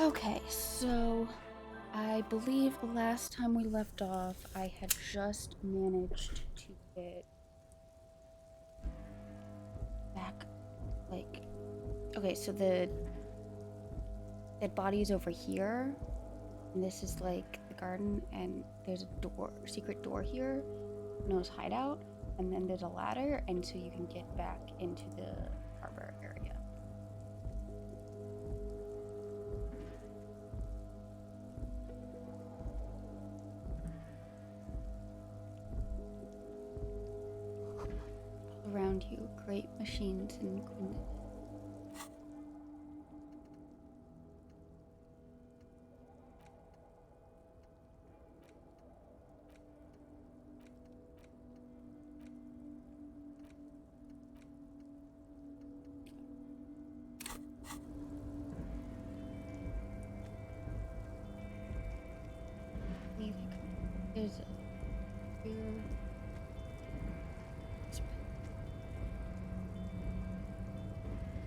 Okay, so I believe the last time we left off, I had just managed to get back, like, okay, so the dead body is over here, and this is like the garden, and there's a door, secret door here, Noah's hideout, and then there's a ladder, and so you can get back into the harbor area. Around you, great machines and Quinlan. There's a here.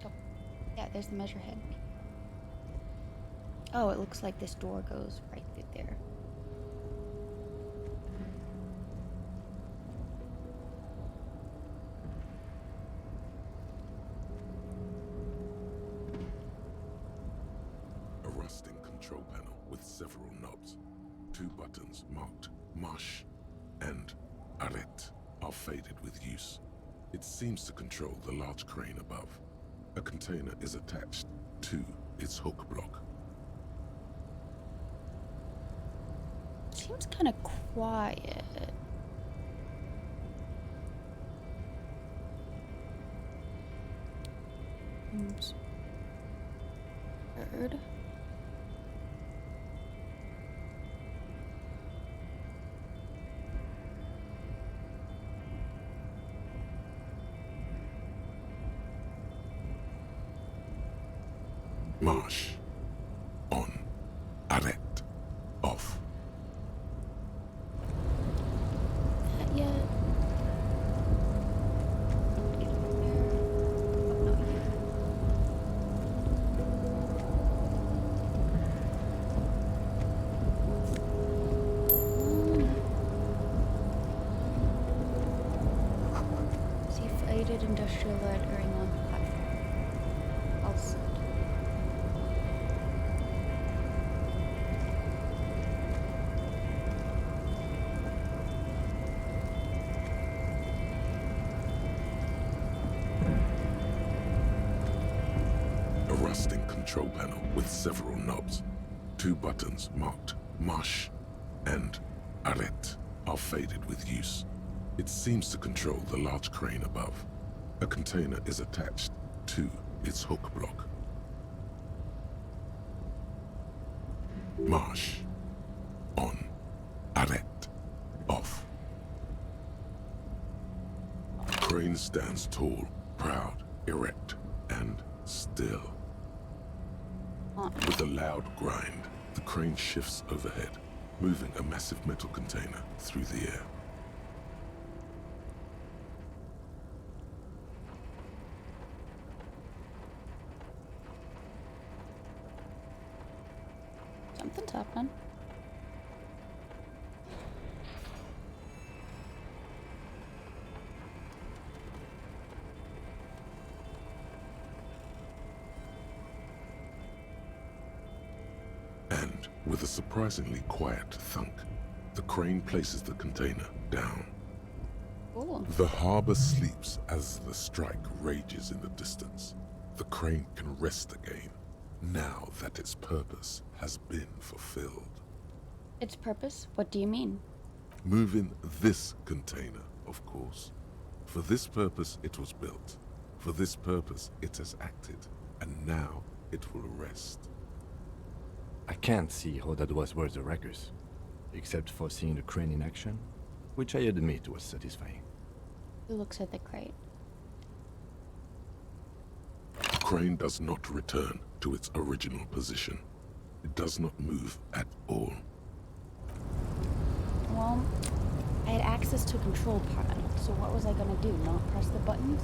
Oh, yeah, there's the measure head. Oh, it looks like this door goes right through there. A rusting control panel with several knobs. Two buttons marked Marsh and Arrête are faded with use. It seems to control the large crane above. A container is attached to its hook block. Seems kind of quiet. Oops. Bird. Marsh. On. Arrête. Off. Not yet. Get up there. Oh, not yet. See faded industrial lettering on platform. Also. A rusting control panel with several knobs. Two buttons marked Marsh and Arrête are faded with use. It seems to control the large crane above. A container is attached to its hook block. Marsh. On. Arrête. Off. The crane stands tall, proud, erect, and still. On. With a loud grind, the crane shifts overhead, moving a massive metal container through the air. Something's happening. And, with a surprisingly quiet thunk, the crane places the container down. Cool. The harbor sleeps as the strike rages in the distance. The crane can rest again, now that its purpose has been fulfilled. Its purpose? What do you mean? Moving this container, of course. For this purpose it was built. For this purpose it has acted. And now it will rest. I can't see how that was worth the wreckers, except for seeing the crane in action, which I admit was satisfying. Who looks at the crate? The crane does not return to its original position. It does not move at all. Well, I had access to a control panel, so what was I gonna do? Not press the buttons?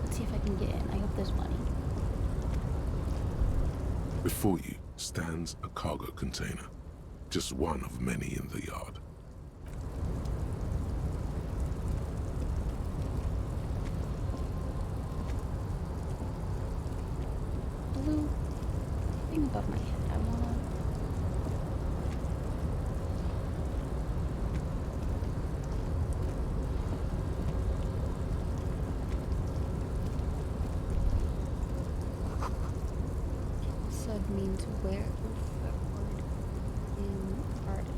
Let's see if I can get in. I hope there's money. Before you stands a cargo container, just one of many in the yard. Blue thing above my head. I wanna. Sud means where forward in garden.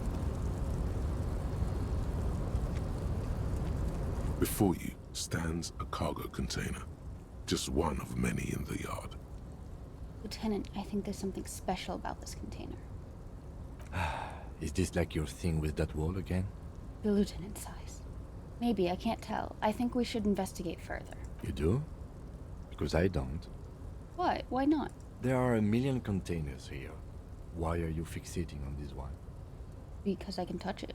Before you stands a cargo container, just one of many in the yard. Lieutenant, I think there's something special about this container. Is this like your thing with that wall again? The lieutenant sighs. Maybe, I can't tell. I think we should investigate further. You do? Because I don't. What? Why not? There are a million containers here. Why are you fixating on this one? Because I can touch it.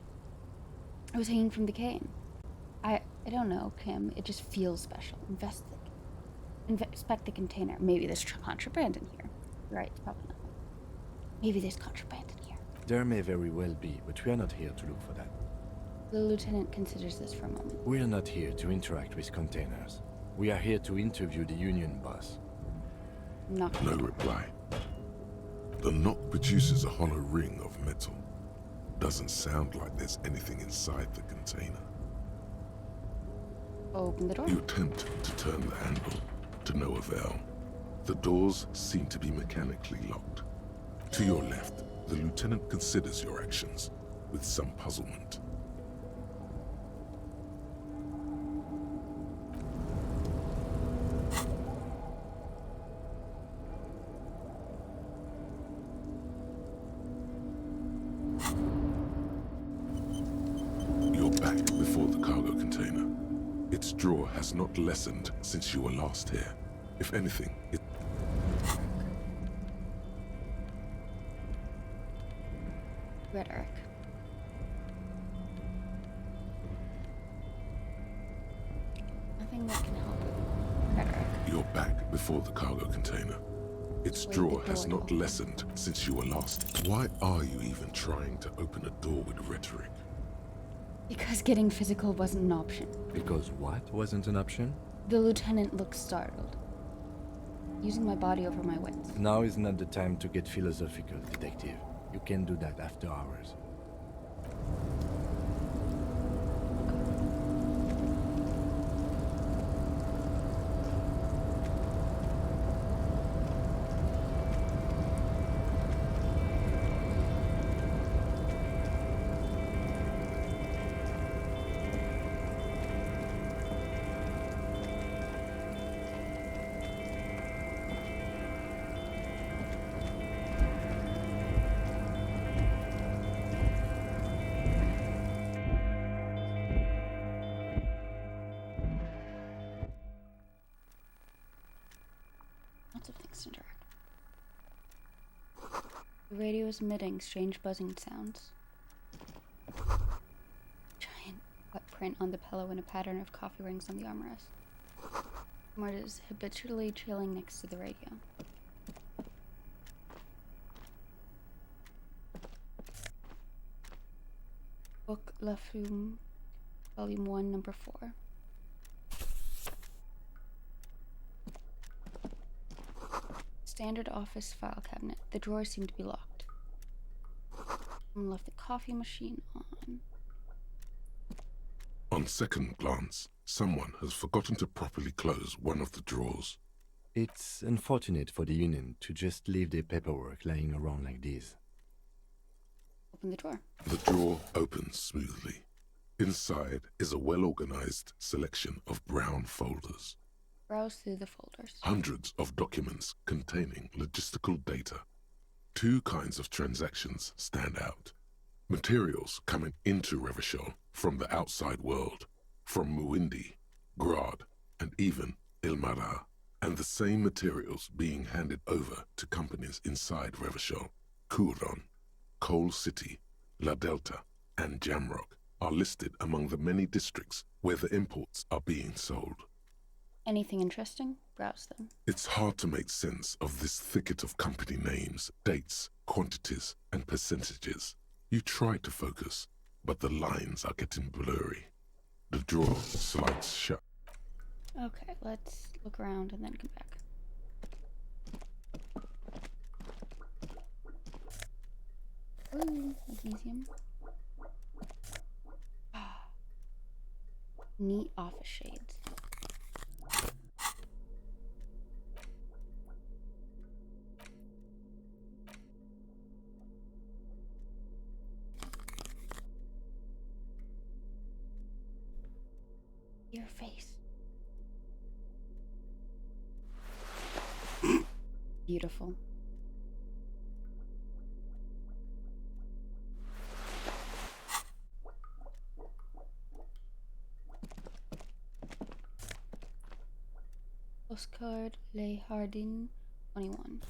It was hanging from the cane. I don't know, Kim. It just feels special. Inspect the container. Maybe there's contraband in here. Right, it's probably not. Maybe there's contraband in here. There may very well be, but we are not here to look for that. The lieutenant considers this for a moment. We are not here to interact with containers. We are here to interview the union boss. Not No reply. The knock produces a hollow ring of metal. Doesn't sound like there's anything inside the container. Open the door. You attempt to turn the handle, to no avail. The doors seem to be mechanically locked. To your left, the lieutenant considers your actions with some puzzlement. You're back before the cargo container. Its drawer has not lessened since you were last here. If anything, it... Rhetoric. Nothing that can help. Rhetoric. You're back before the cargo container. Its Wait, drawer the has door not open. lessened since you were last. Why are you even trying to open a door with rhetoric? Because getting physical wasn't an option. Because what wasn't an option? The lieutenant looked startled. Using my body over my wits. Now is not the time to get philosophical, detective. You can do that after hours. Lots of things to direct. The radio is emitting strange buzzing sounds. Giant footprint on the pillow and a pattern of coffee rings on the armrest. Marta is habitually chilling next to the radio. Book La Fume, Volume 1, Number 4. Standard office file cabinet. The drawers seem to be locked. Someone left the coffee machine on. On second glance, someone has forgotten to properly close one of the drawers. It's unfortunate for the union to just leave their paperwork lying around like this. Open the drawer. The drawer opens smoothly. Inside is a well-organized selection of brown folders. Browse through the folders. Hundreds of documents containing logistical data. Two kinds of transactions stand out. Materials coming into Revachol from the outside world, from Muindi, Grad, and even Ilmara, and the same materials being handed over to companies inside Revachol. Kuron, Coal City, La Delta, and Jamrock are listed among the many districts where the imports are being sold. Anything interesting? browse them. It's hard to make sense of this thicket of company names, dates, quantities, and percentages. You try to focus, but the lines are getting blurry. The drawer slides shut. Okay, let's look around and then come back. Ooh, Elysium. Neat office shades. Your face. Beautiful. Postcard Le Hardin 21.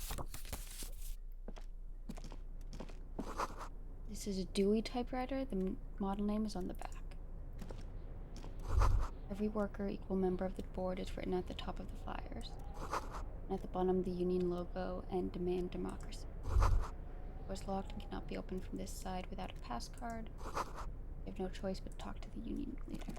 This is a Dewey typewriter. The model name is on the back. Every worker, equal member of the board is written at the top of the flyers. And at the bottom, the union logo and demand democracy. The door is locked and cannot be opened from this side without a pass card. You have no choice but to talk to the union leader.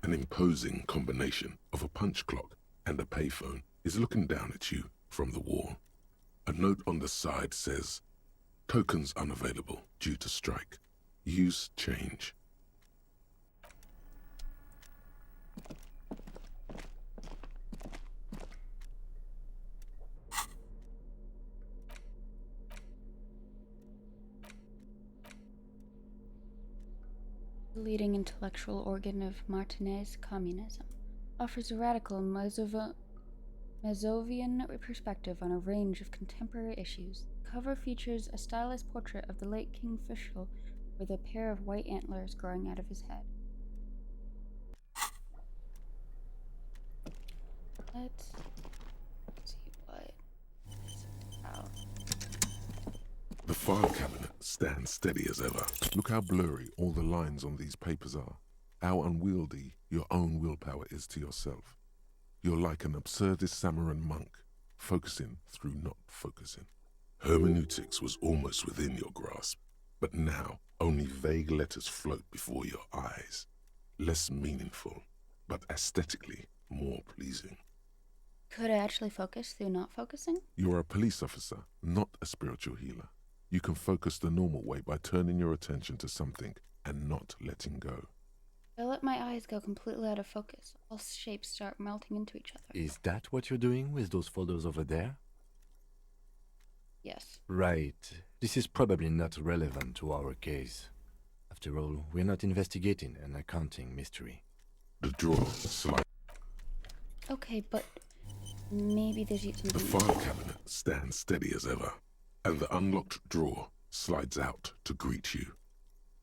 An imposing combination of a punch clock and a payphone is looking down at you from the wall. A note on the side says, "Tokens unavailable due to strike. Use change." The leading intellectual organ of Martinez communism offers a radical Mazovian perspective on a range of contemporary issues. The cover features a stylized portrait of the late King Fischl with a pair of white antlers growing out of his head. Let's see what it's about. The file cabinet stands steady as ever. Look how blurry all the lines on these papers are. How unwieldy your own willpower is to yourself. You're like an absurdist Samaran monk, focusing through not focusing. Hermeneutics was almost within your grasp, but now only vague letters float before your eyes. Less meaningful, but aesthetically more pleasing. Could I actually focus through not focusing? You're a police officer, not a spiritual healer. You can focus the normal way by turning your attention to something and not letting go. I let my eyes go completely out of focus. All shapes start melting into each other. Is that what you're doing with those folders over there? Yes. Right. This is probably not relevant to our case. After all, we're not investigating an accounting mystery. The drawer slides. Okay, but maybe there's something. The file cabinet stands steady as ever, and the unlocked drawer slides out to greet you.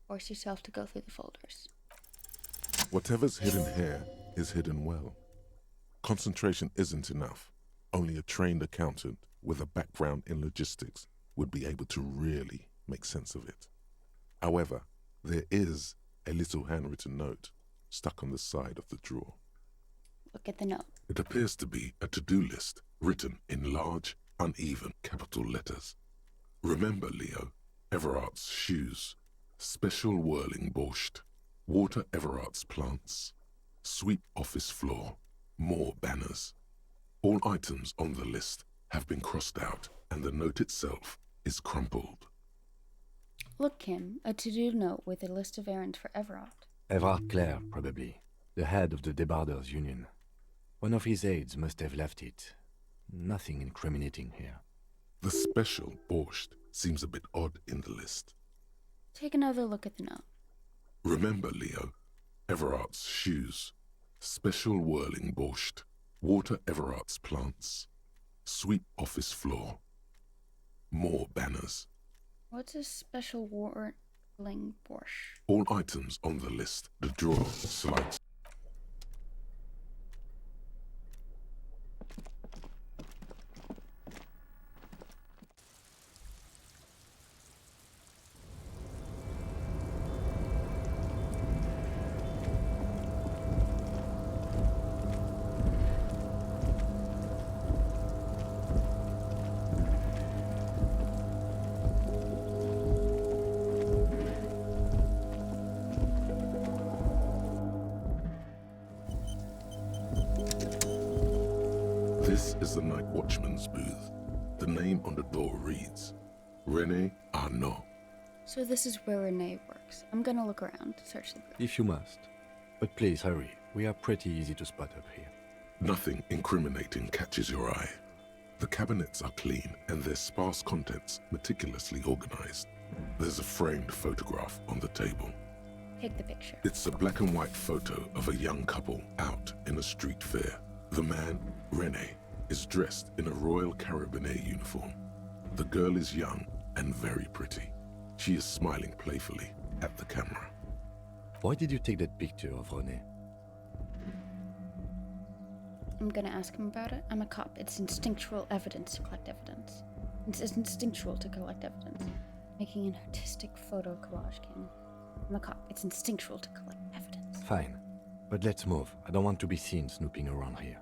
Force yourself to go through the folders. Whatever's hidden here is hidden well. Concentration isn't enough. Only a trained accountant with a background in logistics would be able to really make sense of it. However, there is a little handwritten note stuck on the side of the drawer. Look at the note. It appears to be a to-do list written in large, uneven capital letters. Remember, Leo, Everart's shoes, special whirling borscht, water Everart's plants, sweep office floor, more banners. All items on the list have been crossed out, and the note itself is crumpled. Look, Kim, a to-do note with a list of errands for Everard. Everard Clare, probably. The head of the Debarders Union. One of his aides must have left it. Nothing incriminating here. The special borscht seems a bit odd in the list. Take another look at the note. Remember, Leo, Everart's shoes, special whirling borscht, water Everart's plants, sweep office floor, more banners. What's a special whirling borscht? All items on the list, the drawer slides. This is the night watchman's booth. The name on the door reads, René Arnaud. So this is where Renee works. I'm gonna look around, search the room. If you must. But please hurry. We are pretty easy to spot up here. Nothing incriminating catches your eye. The cabinets are clean and their sparse contents meticulously organized. There's a framed photograph on the table. Take the picture. It's a black and white photo of a young couple out in a street fair. The man, René, is dressed in a Royal Carabinier uniform. The girl is young and very pretty. She is smiling playfully at the camera. Why did you take that picture of René? I'm gonna ask him about it. I'm a cop. It's instinctual evidence to collect evidence. It's instinctual to collect evidence. Making an artistic photo collage king. I'm a cop. It's instinctual to collect evidence. Fine. But let's move. I don't want to be seen snooping around here.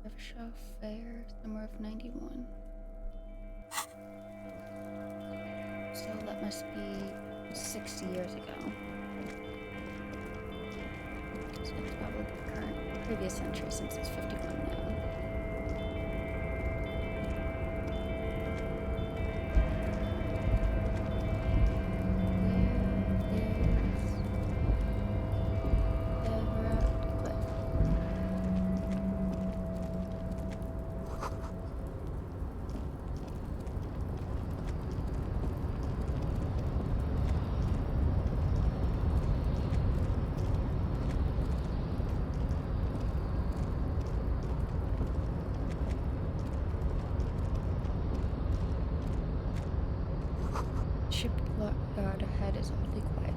Rivershaw Fair, summer of 91. So that must be 60 years ago. So it's probably the previous century since it's 51 now. Shipyard ahead is awfully quiet.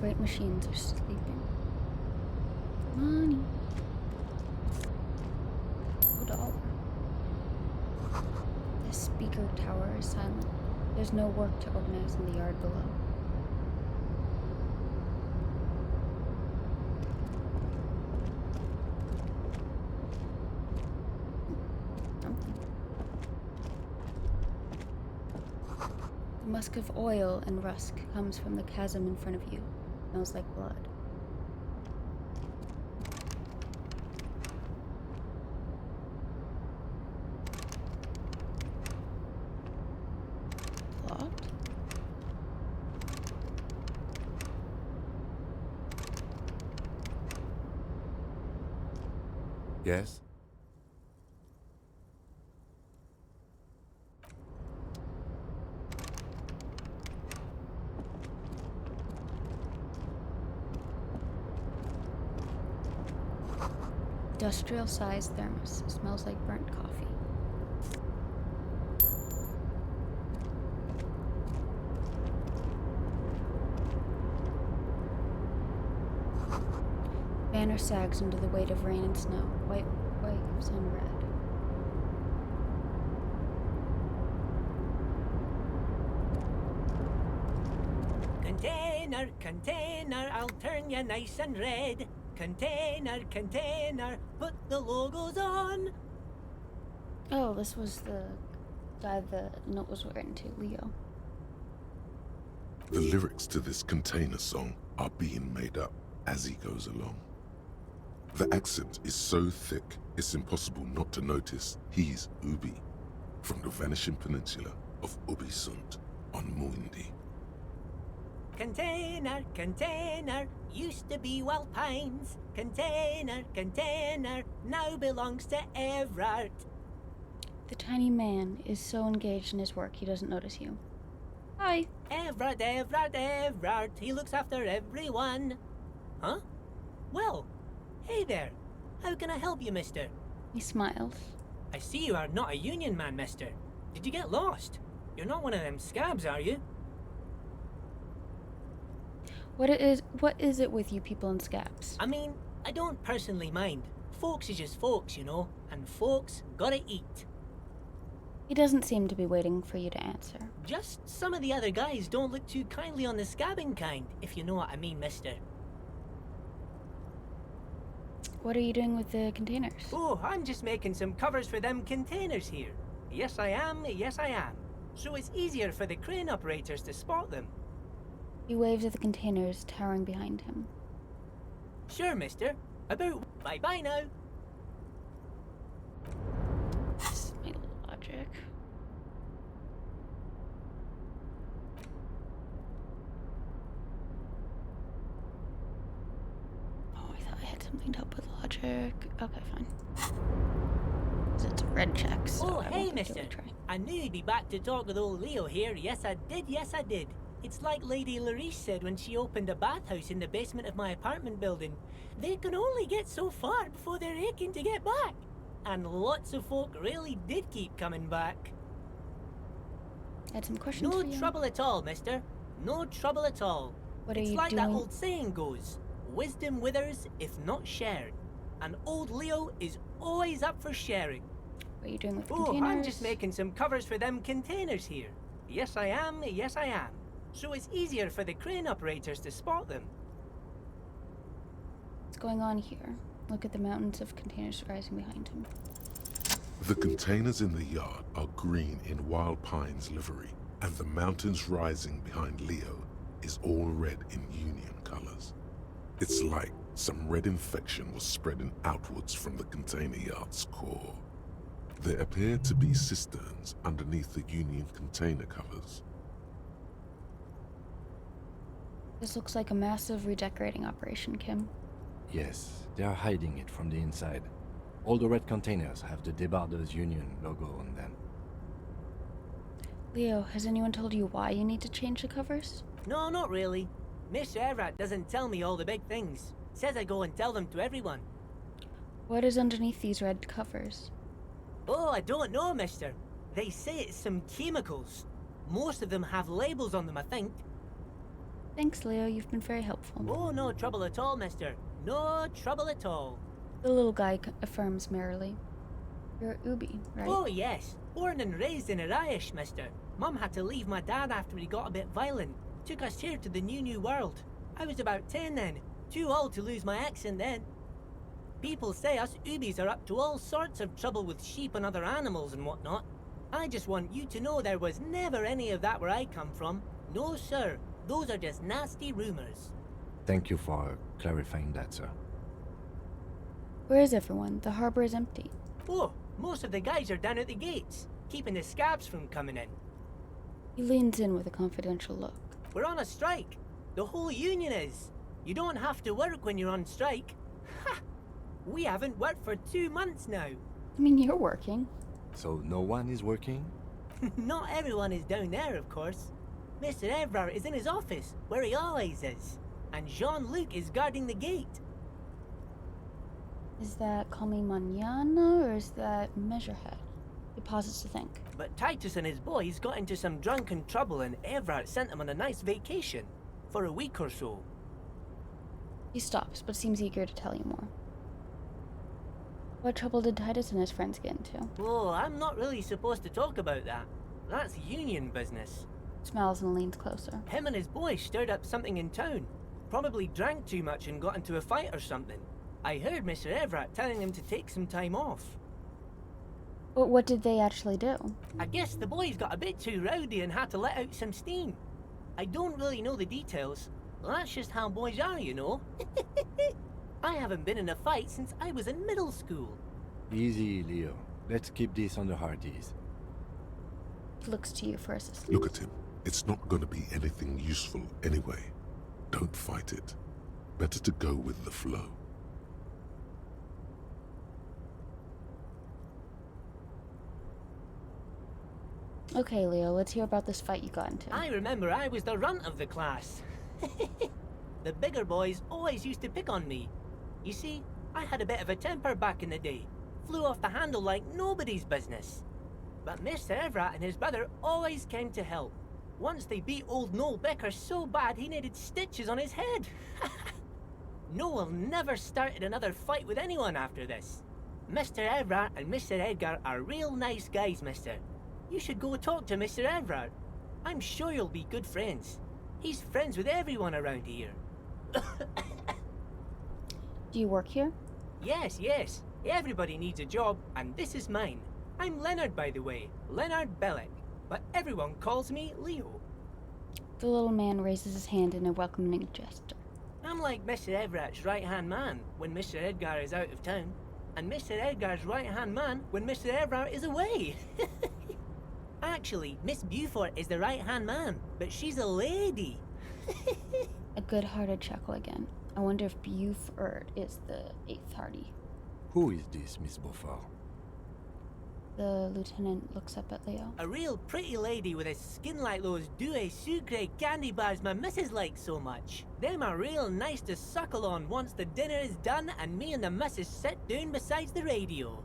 Great machines are sleeping. Money. $1. The speaker tower is silent. There's no work to organize in the yard below. The musk of oil and rusk comes from the chasm in front of you. Smells like blood. Locked? Yes? Industrial-sized thermos. Smells like burnt coffee. Banner sags under the weight of rain and snow. White waves on red. Container, container, I'll turn you nice and red. Container, container, put the logos on. Oh, this was the guy the note was written to, Leo. The lyrics to this container song are being made up as he goes along. The accent is so thick, it's impossible not to notice he's Ubi, from the vanishing peninsula of Ubisund on Muindi. Container, container, used to be Wild Pines. Container, container, now belongs to Everard. The tiny man is so engaged in his work he doesn't notice you. Hi. Everard, Everard, Everard, he looks after everyone. Huh? Well, hey there. How can I help you, mister? He smiles. I see you are not a union man, mister. Did you get lost? You're not one of them scabs, are you? What is it with you people in scabs? I mean, I don't personally mind. Folks is just folks, you know, and folks gotta eat. He doesn't seem to be waiting for you to answer. Just some of the other guys don't look too kindly on the scabbing kind, if you know what I mean, mister. What are you doing with the containers? Oh, I'm just making some covers for them containers here. Yes, I am, yes, I am. So it's easier for the crane operators to spot them. He waves at the containers towering behind him. Sure, mister. About bye-bye now. This is my logic. Oh, I thought I had something to help with logic. Okay, fine. 'Cause it's red check, so Oh, I hey, won't mister. really try. I knew you'd be back to talk with old Leo here. Yes, I did. Yes, I did. It's like Lady Larice said when she opened a bathhouse in the basement of my apartment building. They can only get so far before they're aching to get back. And lots of folk really did keep coming back. I had some questions No for you. trouble at all, mister. No trouble at all. What are It's you like that doing? old saying goes, wisdom withers if not shared. And old Leo is always up for sharing. What are you doing with the Oh, containers? I'm just making some covers for them containers here. Yes, I am. Yes, I am. So it's easier for the crane operators to spot them. What's going on here? Look at the mountains of containers rising behind him. The containers in the yard are green in Wild Pine's livery, and the mountains rising behind Leo is all red in Union colors. It's like some red infection was spreading outwards from the container yard's core. There appear to be cisterns underneath the Union container covers. This looks like a massive redecorating operation, Kim. Yes, they are hiding it from the inside. All the red containers have the Debarders Union logo on them. Leo, has anyone told you why you need to change the covers? No, not really. Mr. Everett doesn't tell me all the big things. Says I go and tell them to everyone. What is underneath these red covers? Oh, I don't know, mister. They say it's some chemicals. Most of them have labels on them, I think. Thanks, Leo. You've been very helpful. Oh, no trouble at all, mister. No trouble at all. The little guy affirms merrily. You're Ubi, right? Oh, yes. Born and raised in Arish, mister. Mum had to leave my dad after he got a bit violent. Took us here to the new world. I was about 10 then. Too old to lose my accent then. People say us Ubis are up to all sorts of trouble with sheep and other animals and whatnot. I just want you to know there was never any of that where I come from. No, sir. Those are just nasty rumors. Thank you for clarifying that, sir. Where is everyone? The harbor is empty. Oh, most of the guys are down at the gates, keeping the scabs from coming in. He leans in with a confidential look. We're on a strike. The whole union is. You don't have to work when you're on strike. Ha! We haven't worked for 2 months now. I mean, you're working. So no one is working? Not everyone is down there, of course. Mr. Everard is in his office, where he always is. And Jean-Luc is guarding the gate. Is that Call Me Mañana or is that Measurehead? He pauses to think. But Titus and his boys got into some drunken trouble and Everard sent them on a nice vacation. For a week or so. He stops, but seems eager to tell you more. What trouble did Titus and his friends get into? Oh, I'm not really supposed to talk about that. That's union business. Smiles and leans closer. Him and his boys stirred up something in town. Probably drank too much and got into a fight or something. I heard Mr. Everett telling him to take some time off. But what did they actually do? I guess the boys got a bit too rowdy and had to let out some steam. I don't really know the details. That's just how boys are, you know. I haven't been in a fight since I was in middle school. Easy, Leo. Let's keep this under hard ease. He looks to you for assistance. Look at him. It's not going to be anything useful anyway. Don't fight it. Better to go with the flow. Okay, Leo, let's hear about this fight you got into. I remember I was the runt of the class. The bigger boys always used to pick on me. You see, I had a bit of a temper back in the day. Flew off the handle like nobody's business. But Mr. Everett and his brother always came to help. Once they beat old Noel Becker so bad he needed stitches on his head. Noel never started another fight with anyone after this. Mr. Everett and Mr. Edgar are real nice guys, mister. You should go talk to Mr. Everett. I'm sure you'll be good friends. He's friends with everyone around here. Do you work here? Yes, yes. Everybody needs a job, and this is mine. I'm Leonard, by the way. Leonard Bellick. But everyone calls me Leo. The little man raises his hand in a welcoming gesture. I'm like Mr. Everett's right-hand man when Mr. Edgar is out of town, and Mr. Edgar's right-hand man when Mr. Everett is away. Actually, Miss Beaufort is the right-hand man, but she's a lady. A good-hearted chuckle again. I wonder if Buford is the 8th Hardy. Who is this, Miss Beaufort? The lieutenant looks up at Leo. A real pretty lady with a skin like those Douai Sucre candy bars my missus likes so much. Them are real nice to suckle on once the dinner is done and me and the missus sit down beside the radio.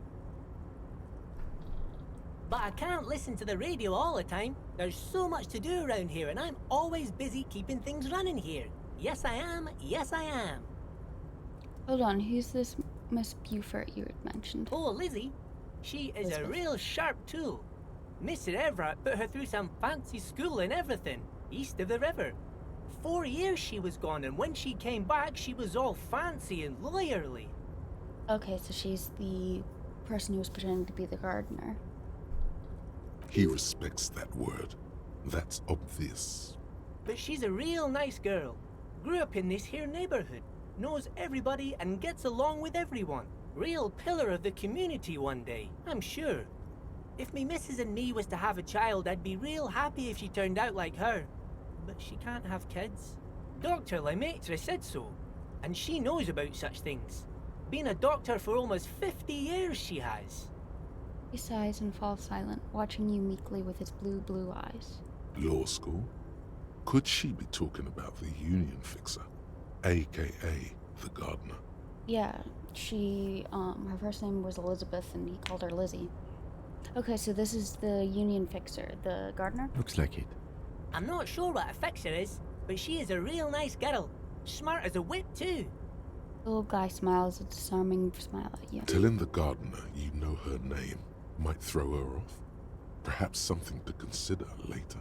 But I can't listen to the radio all the time. There's so much to do around here and I'm always busy keeping things running here. Yes I am, yes I am. Hold on, who's this Miss Beaufort you had mentioned? Oh, Lizzie. She is a Elizabeth. real sharp tool. Mr. Everett put her through some fancy school and everything, east of the river. 4 years she was gone, and when she came back, she was all fancy and lawyerly. Okay, so she's the person who was pretending to be the gardener. He respects that word. That's obvious. But she's a real nice girl. Grew up in this here neighborhood, knows everybody and gets along with everyone. Real pillar of the community one day, I'm sure. If me missus and me was to have a child, I'd be real happy if she turned out like her. But she can't have kids. Dr. Lemaitre said so, and she knows about such things. Been a doctor for almost 50 years she has. He sighs and falls silent, watching you meekly with his blue eyes. Law school? Could she be talking about the union fixer, aka the gardener? Yeah, her first name was Elizabeth and he called her Lizzie. Okay, so this is the union fixer, the gardener? Looks like it. I'm not sure what a fixer is, but she is a real nice girl. Smart as a whip too. The little guy smiles a disarming smile at you. Telling the gardener you know her name might throw her off. Perhaps something to consider later.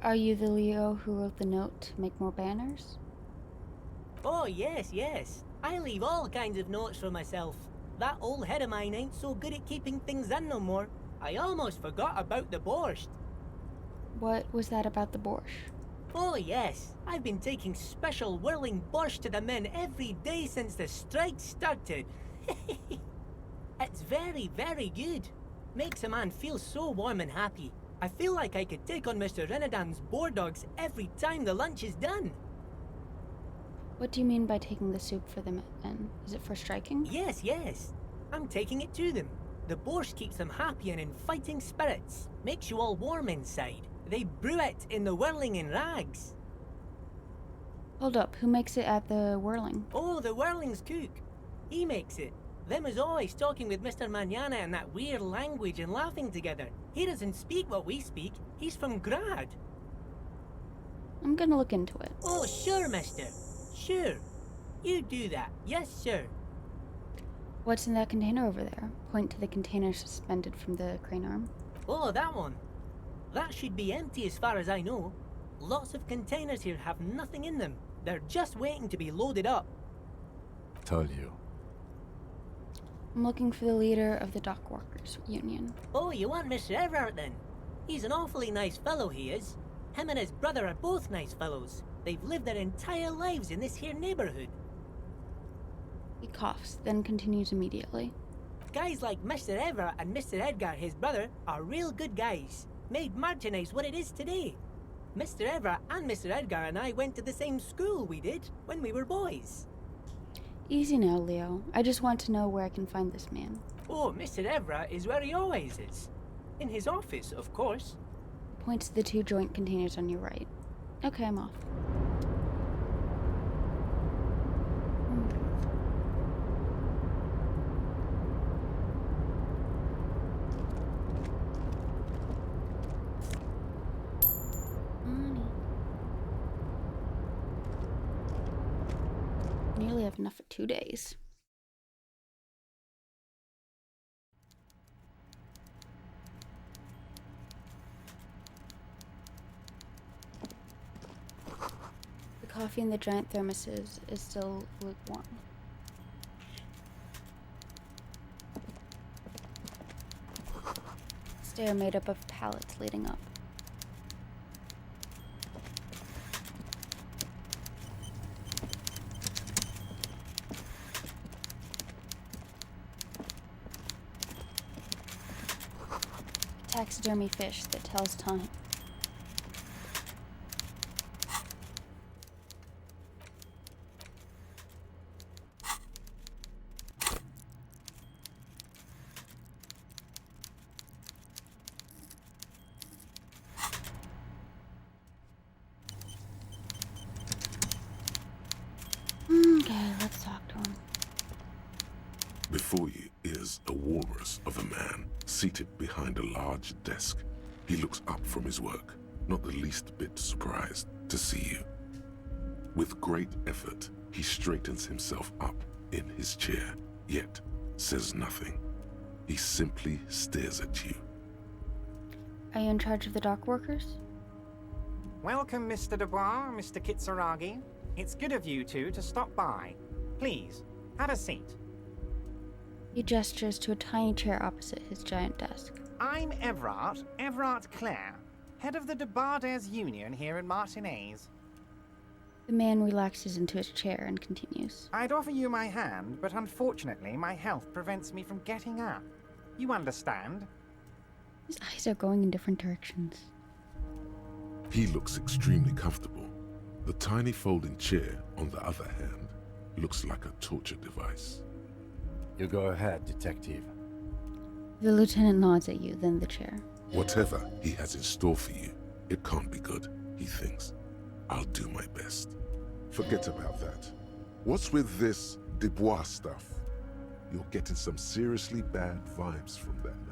Are you the Leo who wrote the note to make more banners? Oh yes, yes. I leave all kinds of notes for myself. That old head of mine ain't so good at keeping things in no more. I almost forgot about the borscht. What was that about the borscht? Oh yes, I've been taking special whirling borscht to the men every day since the strike started. It's very, very good. Makes a man feel so warm and happy. I feel like I could take on Mr. Renadan's boar dogs every time the lunch is done. What do you mean by taking the soup for the men? Is it for striking? Yes, yes. I'm taking it to them. The borscht keeps them happy and in fighting spirits. Makes you all warm inside. They brew it in the whirling in rags. Hold up, who makes it at the whirling? Oh, the whirling's cook. He makes it. Them is always talking with Mr. Manana in that weird language and laughing together. He doesn't speak what we speak. He's from Grad. I'm gonna look into it. Oh, sure, mister. Sure. You do that. Yes, sir. What's in that container over there? Point to the container suspended from the crane arm. Oh, that one. That should be empty as far as I know. Lots of containers here have nothing in them. They're just waiting to be loaded up. Told you. I'm looking for the leader of the dock workers union. Oh, you want Mr. Everett then? He's an awfully nice fellow, he is. Him and his brother are both nice fellows. They've lived their entire lives in this here neighborhood. He coughs, then continues immediately. Guys like Mr. Everett and Mr. Edgar, his brother, are real good guys. Made Martinez what it is today. Mr. Everett and Mr. Edgar and I went to the same school we did when we were boys. Easy now, Leo. I just want to know where I can find this man. Oh, Mr. Everett is where he always is. In his office, of course. Points to the 2 joint containers on your right. Okay, I'm off. Nearly have enough for 2 days. The coffee in the giant thermoses is still lukewarm. Stair made up of pallets leading up. taxidermy fish that tells time. Okay, let's talk to him. Before you is a walrus of a man seated behind a large desk. He looks up from his work, not the least bit surprised to see you. With great effort, he straightens himself up in his chair, yet says nothing. He simply stares at you. Are you in charge of the dock workers? Welcome, Mr. Dubois, Mr. Kitsuragi. It's good of you two to stop by. Please, have a seat. He gestures to a tiny chair opposite his giant desk. I'm Everard Clare, head of the Debarders Union here in Martinez. The man relaxes into his chair and continues. I'd offer you my hand, but unfortunately my health prevents me from getting up. You understand? His eyes are going in different directions. He looks extremely comfortable. The tiny folding chair, on the other hand, looks like a torture device. You go ahead, detective. The lieutenant nods at you, then the chair. Whatever he has in store for you, it can't be good, he thinks. I'll do my best. Forget about that. What's with this Dubois stuff? You're getting some seriously bad vibes from that name.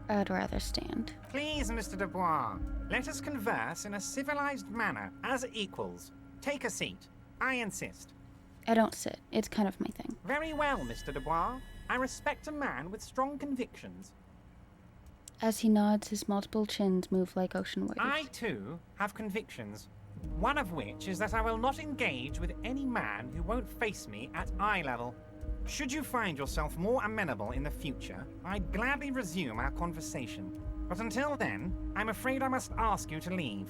I'd rather stand. Please, Mr. Dubois, let us converse in a civilized manner, as equals. Take a seat. I insist. I don't sit. It's kind of my thing. Very well, Mr. Dubois. I respect a man with strong convictions. As he nods, his multiple chins move like ocean waves. I, too, have convictions. One of which is that I will not engage with any man who won't face me at eye level. Should you find yourself more amenable in the future, I'd gladly resume our conversation. But until then, I'm afraid I must ask you to leave.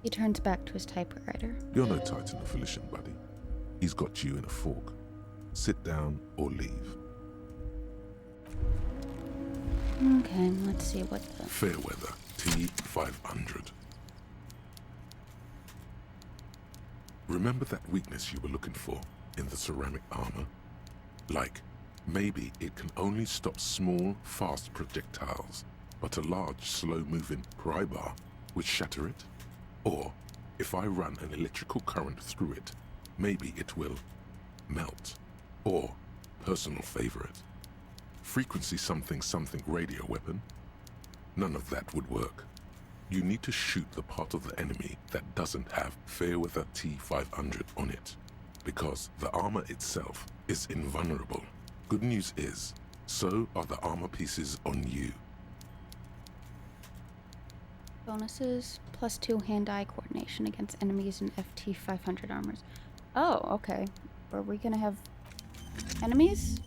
He turns back to his typewriter. You're no Titan of Elysium, buddy. He's got you in a fork. Sit down or leave. Okay, let's see what the... Fairweather, T500. Remember that weakness you were looking for in the ceramic armor? Like, maybe it can only stop small, fast projectiles, but a large, slow-moving pry bar would shatter it? Or, if I run an electrical current through it, maybe it will melt. Or, personal favorite, frequency something something radio weapon? None of that would work. You need to shoot the part of the enemy that doesn't have Fairweather T500 on it, because the armor itself is invulnerable. Good news is, so are the armor pieces on you. Bonuses, +2 hand-eye coordination against enemies in FT500 armors. Oh, okay. Are we gonna have enemies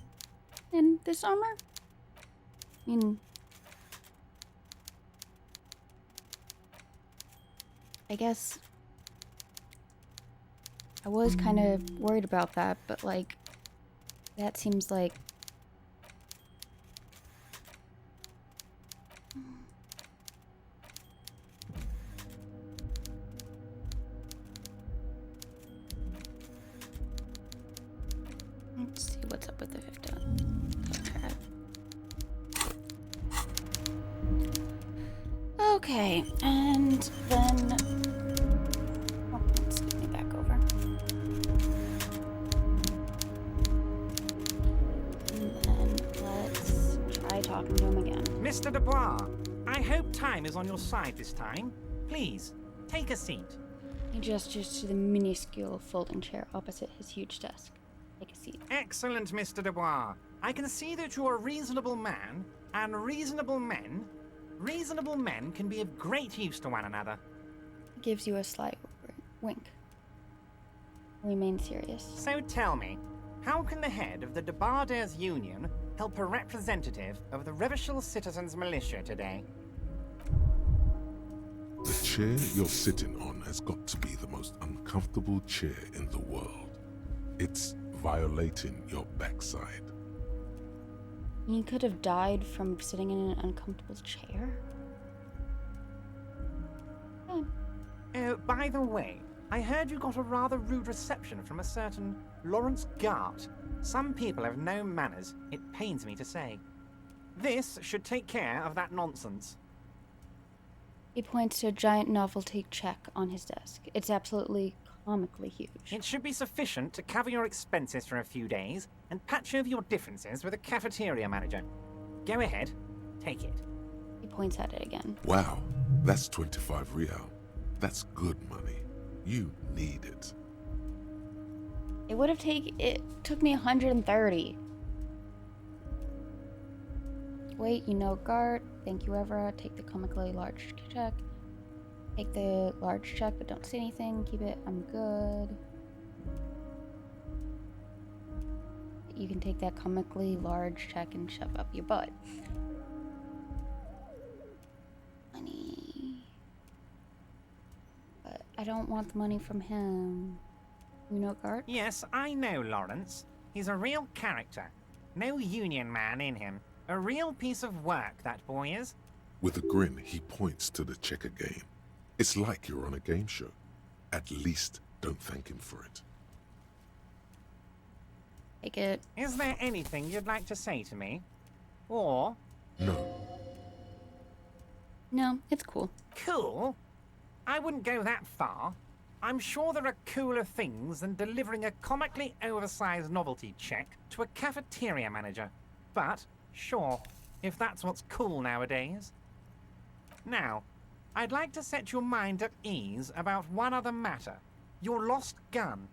in this armor? I mean, I guess I was kind of worried about that, but like, that seems like let's see what's up with the okay, and then oh, let's get me back over. And then let's try talking to him again. Mr. Dubois, I hope time is on your side this time. Please, take a seat. He gestures to the minuscule folding chair opposite his huge desk. Take a seat. Excellent, Mr. Dubois. I can see that you're a reasonable man, and reasonable men can be of great use to one another. He gives you a sly wink. Remain serious. So tell me, how can the head of the Debarders Union help a representative of the Revachol Citizens Militia today? The chair you're sitting on has got to be the most uncomfortable chair in the world. It's violating your backside. He could have died from sitting in an uncomfortable chair. Oh, by the way, I heard you got a rather rude reception from a certain Lawrence Gart. Some people have no manners, it pains me to say. This should take care of that nonsense. He points to a giant novelty check on his desk. It's absolutely comically huge. It should be sufficient to cover your expenses for a few days and patch over your differences with a cafeteria manager. Go ahead, take it. He points at it again. Wow, that's 25 real. That's good money. You need it. It took me 130. Wait, you know, Gart. Thank you, Evra. Take the comically large check. Take the large check, but don't say anything. Keep it. I'm good. You can take that comically large check and shove up your butt. Money. But I don't want the money from him. You know, Gart? Yes, I know Lawrence. He's a real character. No union man in him. A real piece of work, that boy is. With a grin, he points to the checker game. It's like you're on a game show. At least don't thank him for it. Take it. Is there anything you'd like to say to me? Or... No. No, it's cool. Cool? I wouldn't go that far. I'm sure there are cooler things than delivering a comically oversized novelty check to a cafeteria manager. But, sure, if that's what's cool nowadays. Now, I'd like to set your mind at ease about one other matter. Your lost gun.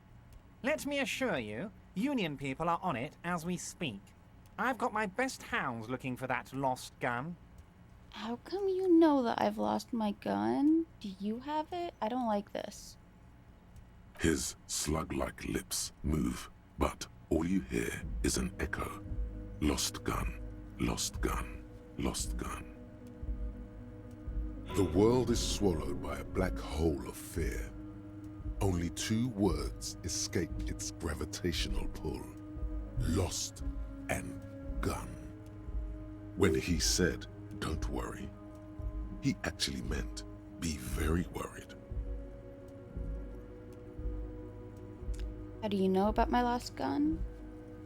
Let me assure you, Union people are on it as we speak. I've got my best hounds looking for that lost gun. How come you know that I've lost my gun? Do you have it? I don't like this. His slug-like lips move, but all you hear is an echo. Lost gun, lost gun, lost gun. The world is swallowed by a black hole of fear. Only two words escape its gravitational pull. Lost and gun. When he said, "Don't worry," he actually meant, be very worried. How do you know about my lost gun?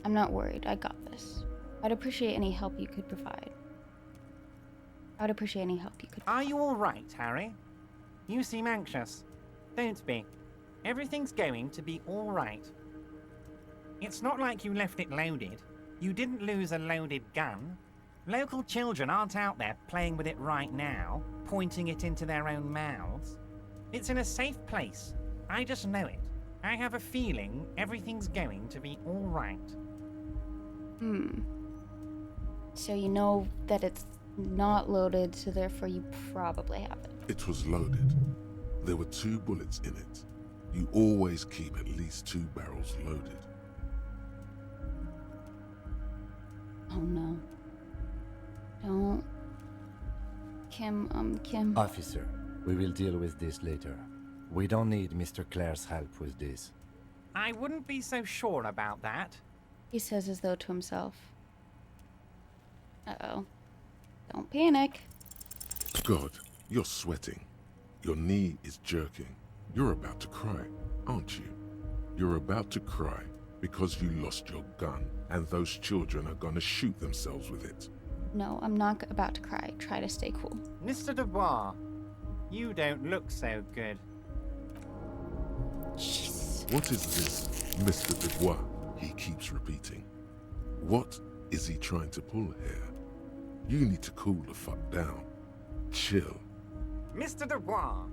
I'm not worried. I got this. I'd appreciate any help you could provide. I would appreciate any help you could provide. Are you all right, Harry? You seem anxious. Don't be. Everything's going to be all right. It's not like you left it loaded. You didn't lose a loaded gun. Local children aren't out there playing with it right now, pointing it into their own mouths. It's in a safe place. I just know it. I have a feeling everything's going to be all right. So you know that it's not loaded, so therefore you probably have it. It was loaded. There were 2 bullets in it. You always keep at least 2 barrels loaded. Oh no. Don't. Kim. Officer, we will deal with this later. We don't need Mr. Clare's help with this. I wouldn't be so sure about that. He says as though to himself. Uh-oh. Don't panic. God, you're sweating. Your knee is jerking. You're about to cry, aren't you? You're about to cry because you lost your gun and those children are gonna shoot themselves with it. No, I'm not about to cry. Try to stay cool. Mr. Dubois, you don't look so good. Jeez. What is this, Mr. Dubois? He keeps repeating. What is he trying to pull here? You need to cool the fuck down. Chill. Mr. Dubois!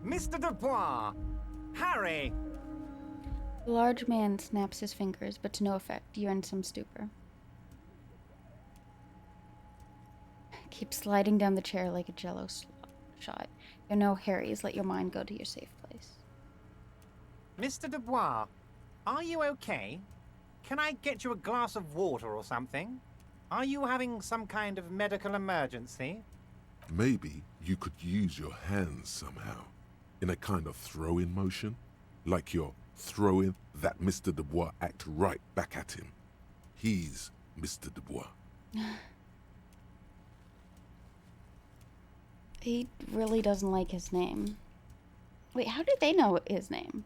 Mr. Dubois! Harry! The large man snaps his fingers, but to no effect. You're in some stupor. Keep sliding down the chair like a jello shot. You're no Harry's. Let your mind go to your safe place. Mr. Dubois, are you okay? Can I get you a glass of water or something? Are you having some kind of medical emergency? Maybe you could use your hands somehow, in a kind of throw-in motion, like you're throwing that Mr. Dubois act right back at him. He's Mr. Dubois. He really doesn't like his name. Wait, how did they know his name?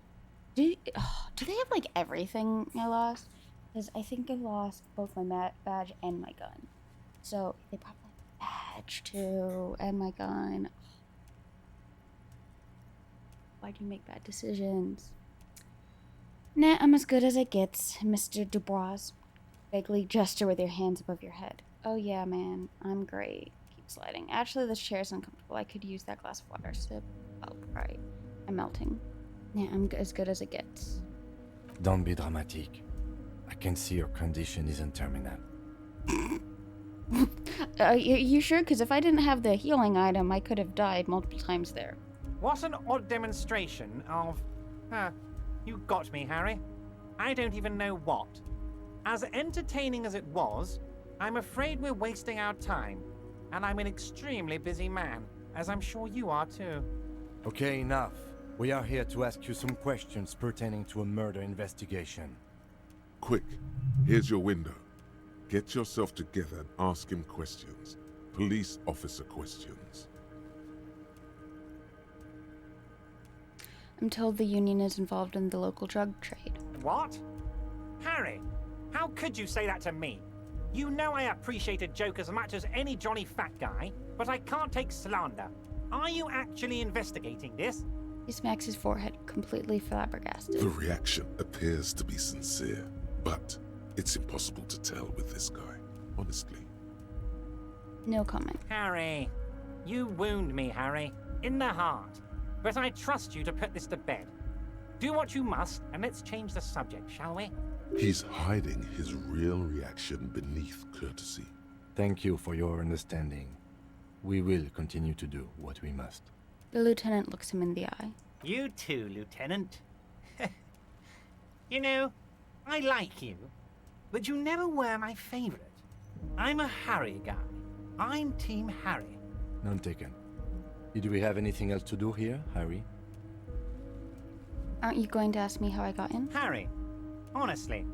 Do they have like everything I lost? Because I think I lost both my badge and my gun. So they probably have badge too and my gun. Why do you make bad decisions? Nah, I'm as good as it gets, Mr. Dubois. Vaguely gesture with your hands above your head. Oh yeah, man, I'm great. Keep sliding. Actually, this chair is uncomfortable. I could use that glass of water. Sip. Oh, right. I'm melting. Yeah, I'm as good as it gets. Don't be dramatic. I can see your condition isn't terminal. You sure? Because if I didn't have the healing item, I could have died multiple times there. What an odd demonstration of... you got me, Harry. I don't even know what. As entertaining as it was, I'm afraid we're wasting our time. And I'm an extremely busy man, as I'm sure you are too. Okay, enough. We are here to ask you some questions pertaining to a murder investigation. Quick, here's your window. Get yourself together and ask him questions. Police officer questions. I'm told the union is involved in the local drug trade. What? Harry, how could you say that to me? You know I appreciate a joke as much as any Johnny fat guy, but I can't take slander. Are you actually investigating this? He smacks his forehead, completely flabbergasted. The reaction appears to be sincere, but it's impossible to tell with this guy, honestly. No comment. Harry, you wound me, Harry, in the heart. But I trust you to put this to bed. Do what you must, and let's change the subject, shall we? He's hiding his real reaction beneath courtesy. Thank you for your understanding. We will continue to do what we must. The lieutenant looks him in the eye. You too, Lieutenant. You know, I like you, but you never were my favorite. I'm a Harry guy. I'm Team Harry. None taken. Did we have anything else to do here, Harry? Aren't you going to ask me how I got in? Harry, honestly,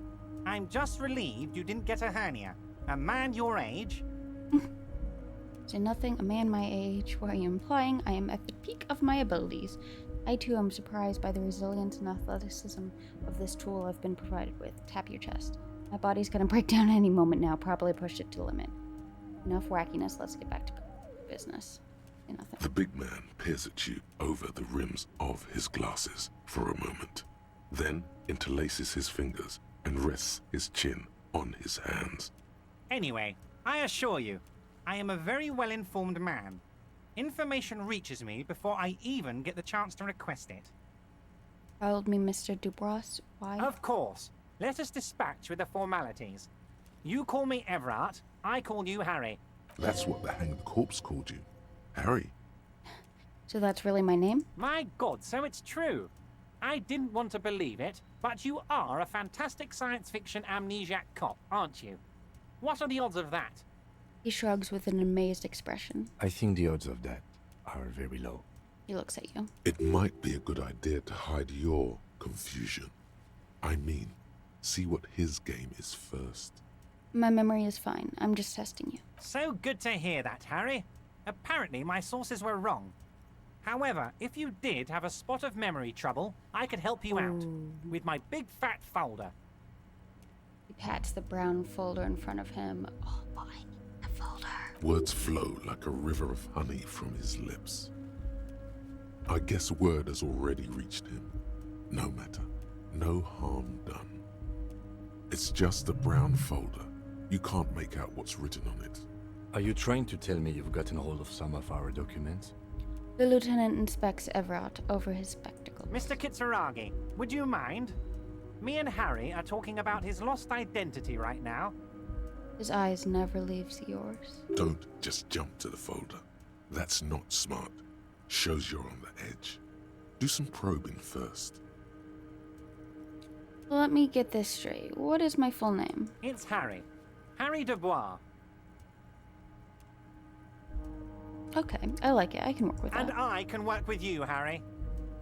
I'm just relieved you didn't get a hernia. A man your age... Say nothing, a man my age. Why are you implying I am at the peak of my abilities? I too am surprised by the resilience and athleticism of this tool I've been provided with. Tap your chest. My body's gonna break down any moment now, probably pushed it to the limit. Enough wackiness, let's get back to business. Say nothing. The big man peers at you over the rims of his glasses for a moment, then interlaces his fingers and rests his chin on his hands. Anyway, I assure you, I am a very well-informed man. Information reaches me before I even get the chance to request it. Followed me, Mr. Dubois. Why? Of course. Let us dispatch with the formalities. You call me Everett, I call you Harry. That's what the hanged corpse called you. Harry. So that's really my name? My God, so it's true. I didn't want to believe it, but you are a fantastic science fiction amnesiac cop, aren't you? What are the odds of that? He shrugs with an amazed expression. I think the odds of that are very low. He looks at you. It might be a good idea to hide your confusion. I mean, see what his game is first. My memory is fine. I'm just testing you. So good to hear that, Harry. Apparently my sources were wrong. However, if you did have a spot of memory trouble, I could help you out with my big fat folder. He pats the brown folder in front of him. Oh boy, the folder. Words flow like a river of honey from his lips. I guess word has already reached him. No matter. No harm done. It's just a brown folder. You can't make out what's written on it. Are you trying to tell me you've gotten hold of some of our documents? The lieutenant inspects Everett over his spectacles. Mr. Kitsuragi, would you mind? Me and Harry are talking about his lost identity right now. His eyes never leaves yours. Don't just jump to the folder. That's not smart. Shows you're on the edge. Do some probing first. Well, let me get this straight. What is my full name? It's Harry. Harry Dubois. Okay, I like it. I can work with And that. I can work with you, Harry.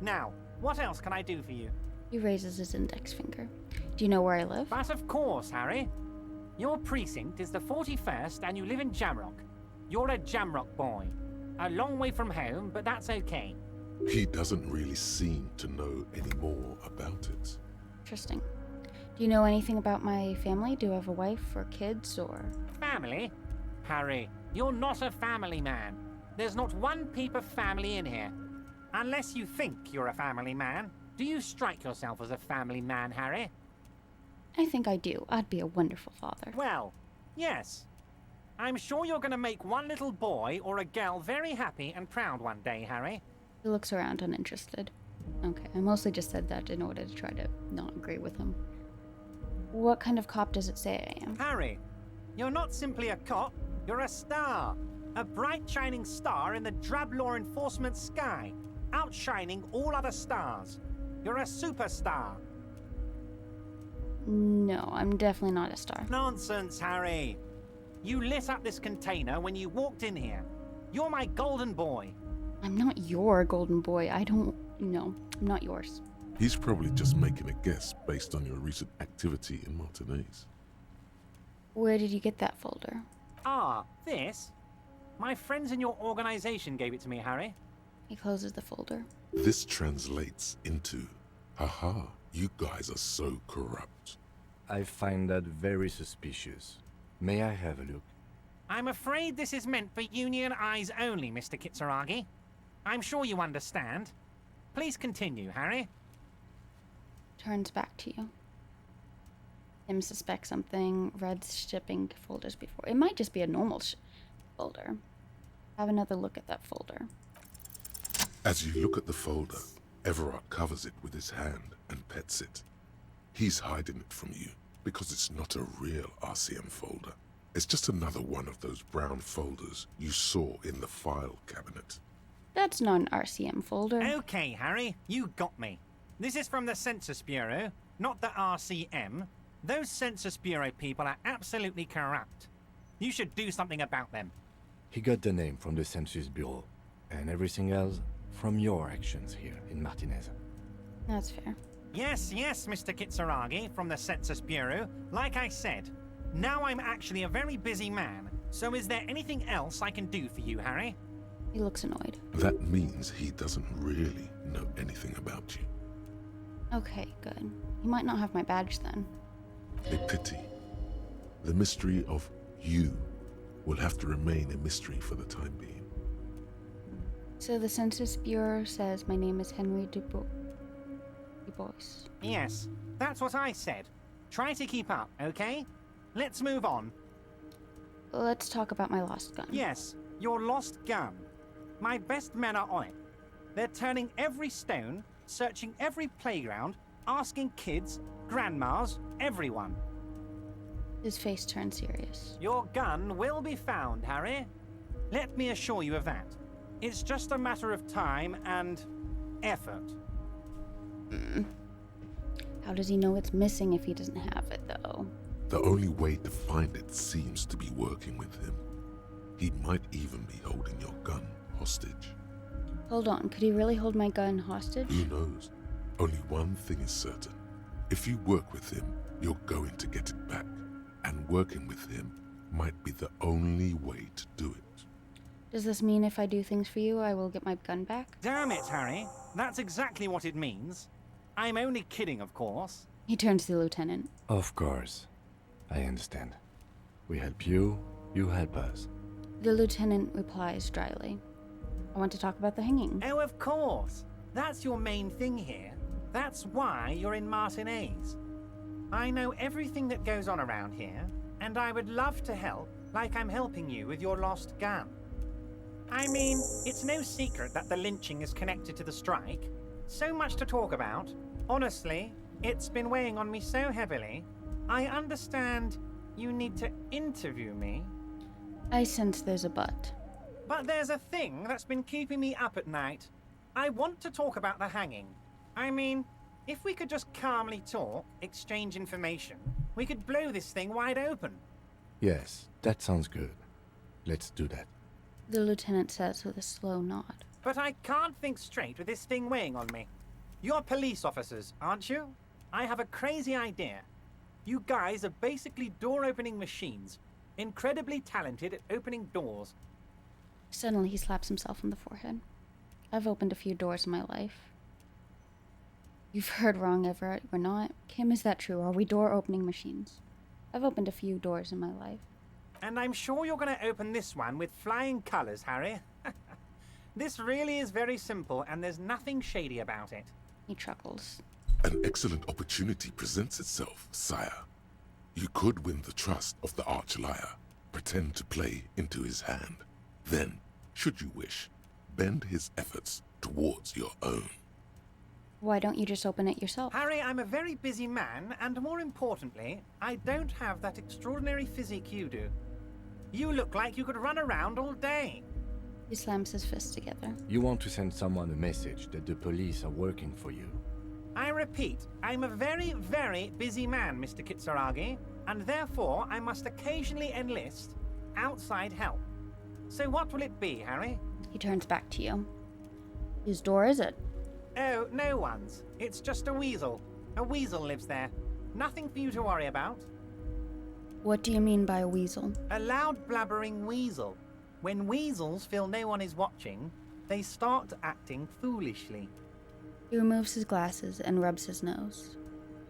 Now, what else can I do for you? He raises his index finger. Do you know where I live? But of course, Harry. Your precinct is the 41st and you live in Jamrock. You're a Jamrock boy. A long way from home, but that's okay. He doesn't really seem to know any more about it. Interesting. Do you know anything about my family? Do I have a wife or kids or... Family? Harry, you're not a family man. There's not one peep of family in here. Unless you think you're a family man. Do you strike yourself as a family man, Harry? I think I do. I'd be a wonderful father. Well, yes. I'm sure you're going to make one little boy or a girl very happy and proud one day, Harry. He looks around uninterested. Okay, I mostly just said that in order to try to not agree with him. What kind of cop does it say I am? Harry, you're not simply a cop, you're a star. A bright shining star in the drab law enforcement sky, outshining all other stars. You're a superstar. No, I'm definitely not a star. Nonsense, Harry. You lit up this container when you walked in here. You're my golden boy. I'm not your golden boy. I don't... No, I'm not yours. He's probably just making a guess based on your recent activity in Martinez. Where did you get that folder? Ah, this? My friends in your organization gave it to me, Harry. He closes the folder. This translates into, haha, you guys are so corrupt. I find that very suspicious. May I have a look? I'm afraid this is meant for Union eyes only, Mr. Kitsuragi. I'm sure you understand. Please continue, Harry. Turns back to you. Him suspects something. Read shipping folders before. It might just be a normal folder. Have another look at that folder. As you look at the folder, Everard covers it with his hand and pets it. He's hiding it from you because it's not a real RCM folder. It's just another one of those brown folders you saw in the file cabinet. That's not an RCM folder. Okay, Harry, you got me. This is from the Census Bureau, not the RCM. Those Census Bureau people are absolutely corrupt. You should do something about them. He got the name from the Census Bureau, and everything else from your actions here in Martinez. That's fair. Yes, Mr. Kitsuragi from the Census Bureau. Like I said, now I'm actually a very busy man, so is there anything else I can do for you, Harry? He looks annoyed. That means he doesn't really know anything about you. Okay, good. He might not have my badge then. A pity. The mystery of you will have to remain a mystery for the time being. So the Census Bureau says my name is Henry Dubois. Yes, that's what I said. Try to keep up, okay? Let's move on. Let's talk about my lost gun. Yes, your lost gun. My best men are on it. They're turning every stone, searching every playground, asking kids, grandmas, everyone. His face turns serious. Your gun will be found, Harry. Let me assure you of that. It's just a matter of time and effort. How does he know it's missing if he doesn't have it, though? The only way to find it seems to be working with him. He might even be holding your gun hostage. Hold on, could he really hold my gun hostage? Who knows? Only one thing is certain. If you work with him, you're going to get it back. And working with him might be the only way to do it. Does this mean if I do things for you, I will get my gun back? Damn it, Harry. That's exactly what it means. I'm only kidding, of course. He turns to the lieutenant. Of course. I understand. We help you, you help us. The lieutenant replies dryly. I want to talk about the hanging. Oh, of course. That's your main thing here. That's why you're in Martinez. I know everything that goes on around here, and I would love to help, like I'm helping you with your lost gun. I mean, it's no secret that the lynching is connected to the strike. So much to talk about. Honestly, it's been weighing on me so heavily. I understand you need to interview me. I sense there's a but. But there's a thing that's been keeping me up at night. I want to talk about the hanging. I mean, if we could just calmly talk, exchange information, we could blow this thing wide open. Yes, that sounds good. Let's do that. The lieutenant says with a slow nod. But I can't think straight with this thing weighing on me. You're police officers, aren't you? I have a crazy idea. You guys are basically door-opening machines. Incredibly talented at opening doors. Suddenly, he slaps himself on the forehead. I've opened a few doors in my life. You've heard wrong, Everett. We're not. Kim, is that true? Are we door-opening machines? I've opened a few doors in my life. And I'm sure you're going to open this one with flying colors, Harry. This really is very simple, and there's nothing shady about it. He chuckles. An excellent opportunity presents itself, sire. You could win the trust of the arch-liar, pretend to play into his hand. Then, should you wish, bend his efforts towards your own. Why don't you just open it yourself? Harry, I'm a very busy man, and more importantly, I don't have that extraordinary physique you do. You look like you could run around all day. He slams his fists together. You want to send someone a message that the police are working for you. I repeat, I'm a very, very busy man, Mr. Kitsuragi, and therefore I must occasionally enlist outside help. So what will it be, Harry? He turns back to you. Whose door is it? Oh, no one's. It's just a weasel. A weasel lives there. Nothing for you to worry about. What do you mean by a weasel? A loud blabbering weasel. When weasels feel no one is watching, they start acting foolishly. He removes his glasses and rubs his nose.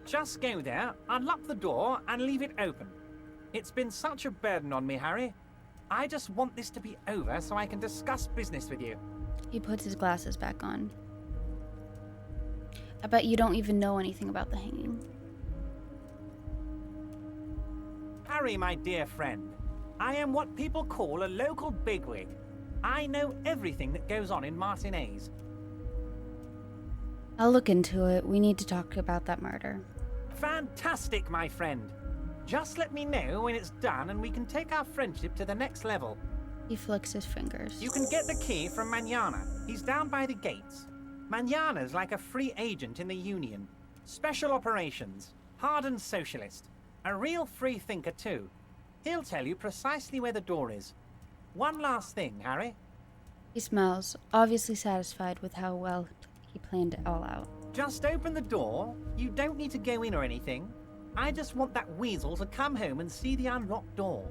Just go there, unlock the door, and leave it open. It's been such a burden on me, Harry. I just want this to be over so I can discuss business with you. He puts his glasses back on. I bet you don't even know anything about the hanging. Harry, my dear friend, I am what people call a local bigwig. I know everything that goes on in Martinez. I'll look into it. We need to talk about that murder. Fantastic, my friend. Just let me know when it's done and we can take our friendship to the next level. He flicks his fingers. You can get the key from Manana. He's down by the gates. Manana's like a free agent in the Union. Special operations. Hardened socialist. A real free thinker, too. He'll tell you precisely where the door is. One last thing, Harry. He smiles, obviously satisfied with how well he planned it all out. Just open the door. You don't need to go in or anything. I just want that weasel to come home and see the unlocked door.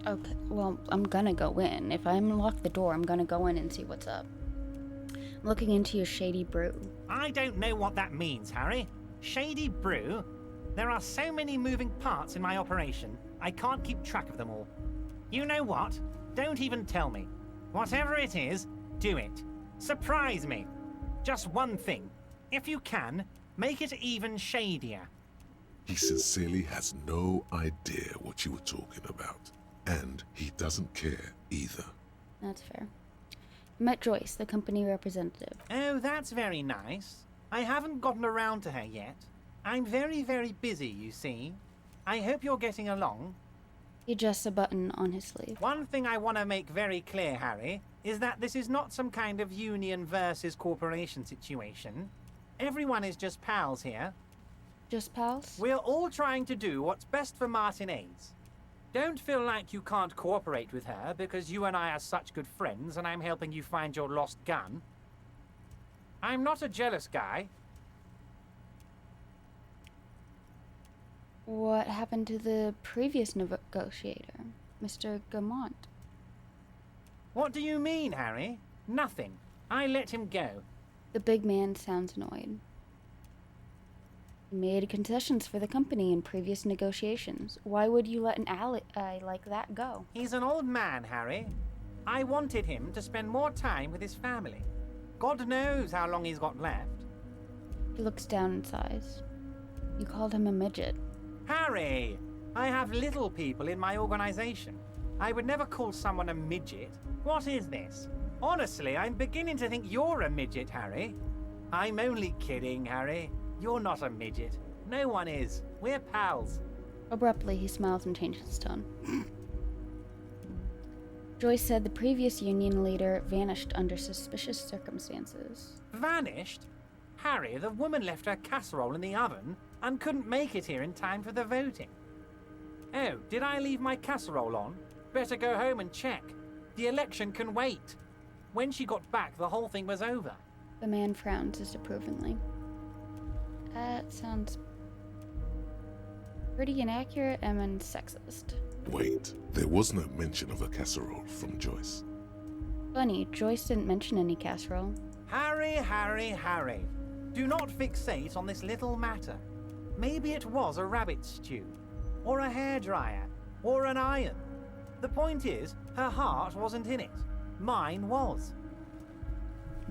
Okay, well, I'm gonna go in. If I unlock the door, I'm gonna go in and see what's up. I'm looking into your shady brew. I don't know what that means, Harry. Shady brew? There are so many moving parts in my operation, I can't keep track of them all. You know what? Don't even tell me. Whatever it is, do it. Surprise me. Just one thing. If you can, make it even shadier. He sincerely has no idea what you were talking about. And he doesn't care either. That's fair. I met Joyce, the company representative. Oh, that's very nice. I haven't gotten around to her yet. I'm very, very busy, you see. I hope you're getting along. He adjusts a button on his sleeve. One thing I want to make very clear, Harry, is that this is not some kind of union versus corporation situation. Everyone is just pals here. Just pals? We're all trying to do what's best for Martinez. Don't feel like you can't cooperate with her because you and I are such good friends and I'm helping you find your lost gun. I'm not a jealous guy. What happened to the previous negotiator, Mr. Gamont? What do you mean, Harry? Nothing. I let him go. The big man sounds annoyed. He made concessions for the company in previous negotiations. Why would you let an ally like that go? He's an old man, Harry. I wanted him to spend more time with his family. God knows how long he's got left. He looks down and sighs. You called him a midget. Harry! I have little people in my organization. I would never call someone a midget. What is this? Honestly, I'm beginning to think you're a midget, Harry. I'm only kidding, Harry. You're not a midget. No one is. We're pals. Abruptly, he smiles and changes his tone. Joyce said the previous union leader vanished under suspicious circumstances. Vanished? Harry, the woman left her casserole in the oven and couldn't make it here in time for the voting. Oh, did I leave my casserole on? Better go home and check. The election can wait. When she got back, the whole thing was over. The man frowns disapprovingly. That sounds pretty inaccurate and sexist. Wait, there was no mention of a casserole from Joyce. Funny, Joyce didn't mention any casserole. Harry, Harry, Harry. Do not fixate on this little matter. Maybe it was a rabbit stew, or a hairdryer, or an iron. The point is, her heart wasn't in it. Mine was.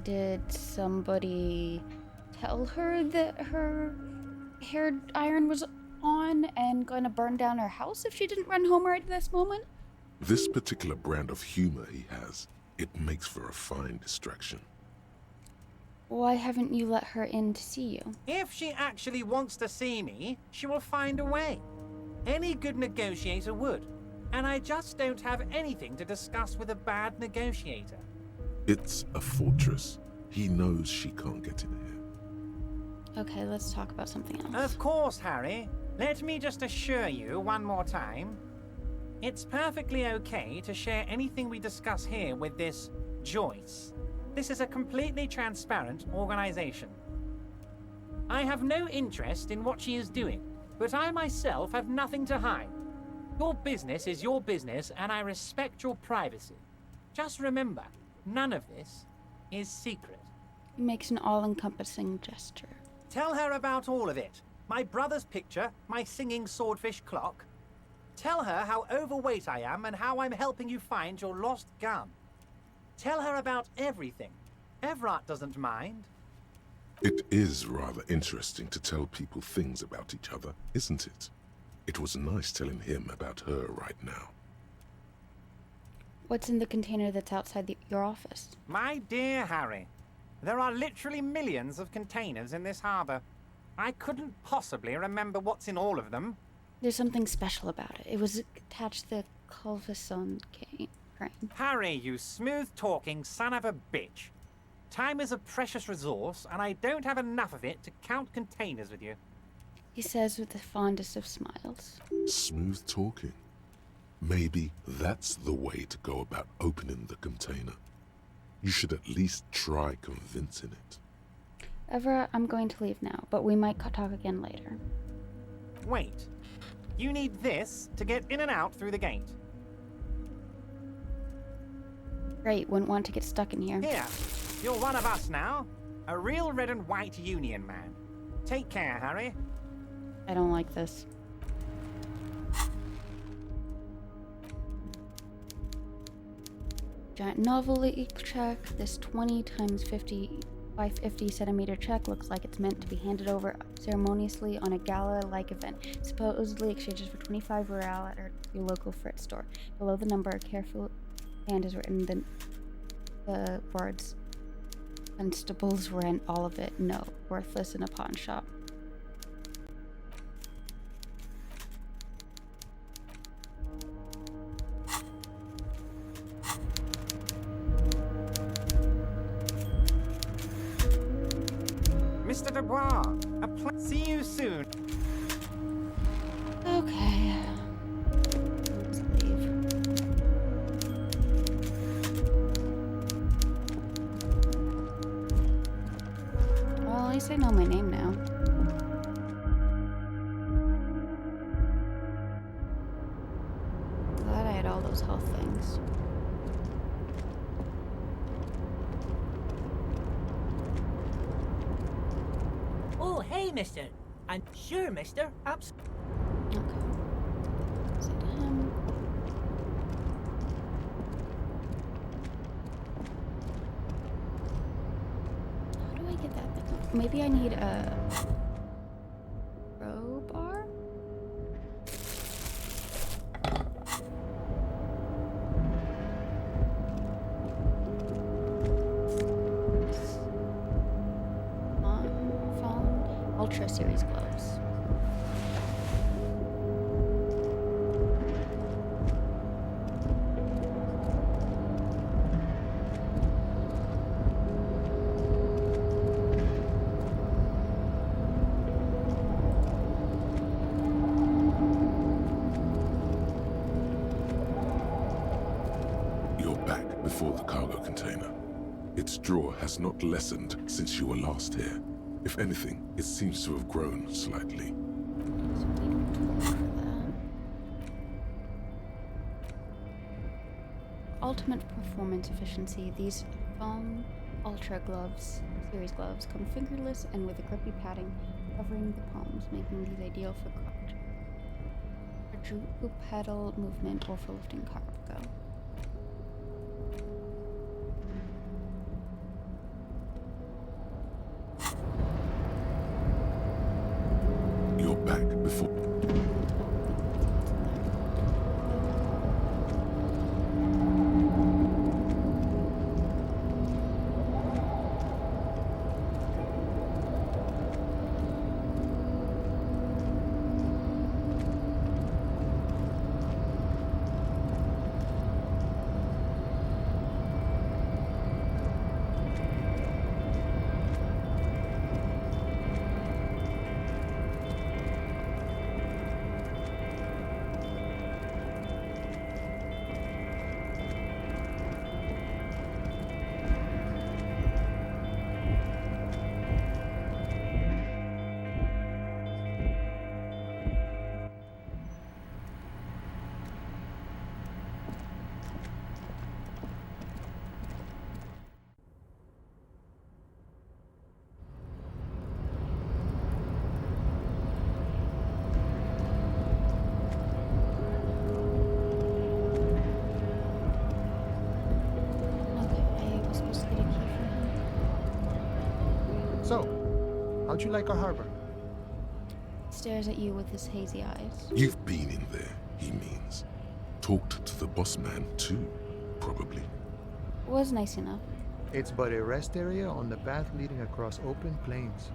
Did somebody tell her that her hair iron was on and going to burn down her house if she didn't run home right at this moment? This particular brand of humor he has, it makes for a fine distraction. Why haven't you let her in to see you? If she actually wants to see me, she will find a way. Any good negotiator would. And I just don't have anything to discuss with a bad negotiator. It's a fortress. He knows she can't get in here. Okay, let's talk about something else. Of course, Harry. Let me just assure you one more time. It's perfectly okay to share anything we discuss here with this Joyce. This is a completely transparent organization. I have no interest in what she is doing, but I myself have nothing to hide. Your business is your business, and I respect your privacy. Just remember, none of this is secret. He makes an all-encompassing gesture. Tell her about all of it. My brother's picture, my singing swordfish clock. Tell her how overweight I am and how I'm helping you find your lost gun. Tell her about everything. Everett doesn't mind. It is rather interesting to tell people things about each other, isn't it? It was nice telling him about her right now. What's in the container that's outside your office? My dear Harry, there are literally millions of containers in this harbor. I couldn't possibly remember what's in all of them. There's something special about it. It was attached to the Culveson crane. Harry, you smooth-talking son of a bitch. Time is a precious resource, and I don't have enough of it to count containers with you. He says with the fondest of smiles. Smooth talking. Maybe that's the way to go about opening the container. You should at least try convincing it. Everett, I'm going to leave now, but we might talk again later. Wait. You need this to get in and out through the gate. Great, wouldn't want to get stuck in here. Here, you're one of us now. A real red and white union man. Take care, Harry. I don't like this. Giant novelty check. This 20 times 50 by 50 centimeter check looks like it's meant to be handed over ceremoniously on a gala-like event. Supposedly exchanges for 25 real at your local Fritz store. Below the number, a careful hand is written the words "Constables rent all of it. No, worthless in a pawn shop." Mr. Dubois, see you soon. Okay. Let's leave. Well, at least I know my name now. Glad I had all those health things. Oh, hey, mister. I'm sure, mister. Absolutely. Okay. Say to him. How do I get that thing up? Maybe I need a crowbar? Phone. Ultra Series gloves. You're back before the cargo container. Its drawer has not lessened since you were last here. If anything, it seems to have grown slightly. So we need to look for that. Ultimate performance efficiency. These foam ultra gloves, series gloves, come fingerless and with a grippy padding covering the palms, making these ideal for quadrupedal movement or for lifting cargo. You're back before. Okay, I was supposed to get a key from him. So, how'd you like our harbor? Stares at you with his hazy eyes. You've been in there, he means. Talked to the boss man too, probably. Was nice enough. It's but a rest area on the path leading across open plains.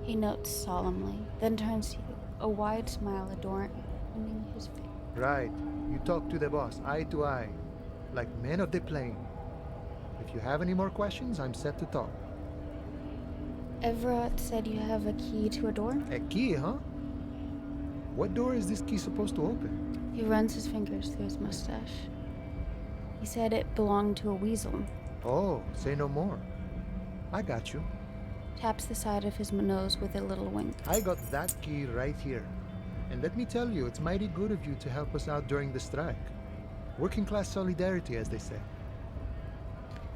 He notes solemnly, then turns to you, a wide smile adorning his face. Right. You talk to the boss, eye to eye, like men of the plain. If you have any more questions, I'm set to talk. Everett said you have a key to a door? A key, huh? What door is this key supposed to open? He runs his fingers through his mustache. He said it belonged to a weasel. Oh, say no more. I got you. Taps the side of his nose with a little wink. I got that key right here. And let me tell you, it's mighty good of you to help us out during the strike. Working class solidarity, as they say.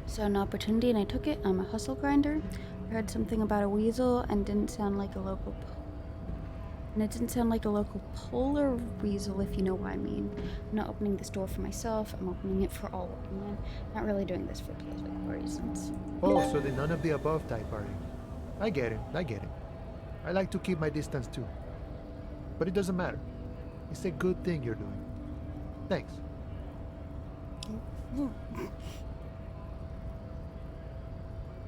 Saw an opportunity and I took it. I'm a hustle grinder. I heard something about a weasel and didn't sound like a local and it didn't sound like a local polar weasel, if you know what I mean. I'm not opening this door for myself. I'm opening it for all working men. Not really doing this for political reasons. Oh, so the none of the above type are you? I get it. I like to keep my distance too. But it doesn't matter. It's a good thing you're doing. Thanks.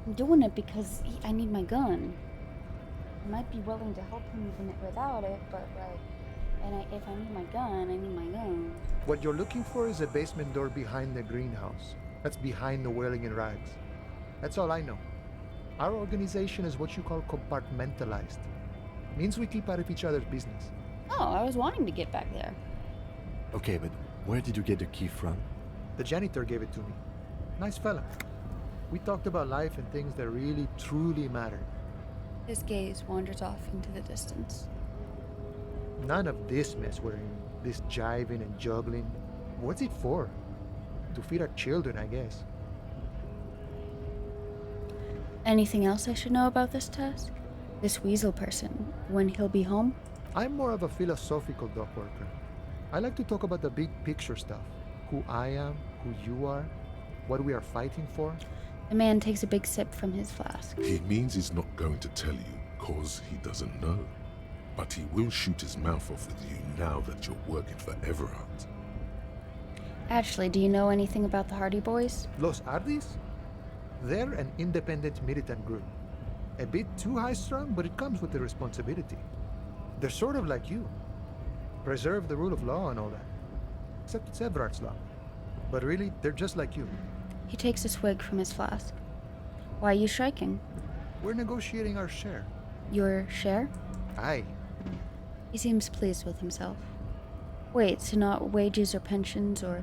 I'm doing it because I need my gun. I might be willing to help him even without it, but if I need my gun, I need my gun. What you're looking for is a basement door behind the greenhouse. That's behind the wailing in rags. That's all I know. Our organization is what you call compartmentalized. Means we keep out of each other's business. Oh, I was wanting to get back there. Okay, but where did you get the key from? The janitor gave it to me. Nice fella. We talked about life and things that really, truly matter. His gaze wanders off into the distance. None of this mess we're in. This jiving and juggling. What's it for? To feed our children, I guess. Anything else I should know about this task? This weasel person, when he'll be home? I'm more of a philosophical dock worker. I like to talk about the big picture stuff. Who I am, who you are, what we are fighting for. The man takes a big sip from his flask. He means he's not going to tell you, cause he doesn't know. But he will shoot his mouth off with you now that you're working for Everard. Actually, do you know anything about the Hardy Boys? Los Ardis? They're an independent militant group. A bit too high-strung, but it comes with the responsibility. They're sort of like you. Preserve the rule of law and all that. Except it's Everard's law. But really, they're just like you. He takes a swig from his flask. Why are you striking? We're negotiating our share. Your share? Aye. He seems pleased with himself. Wait, so not wages or pensions or...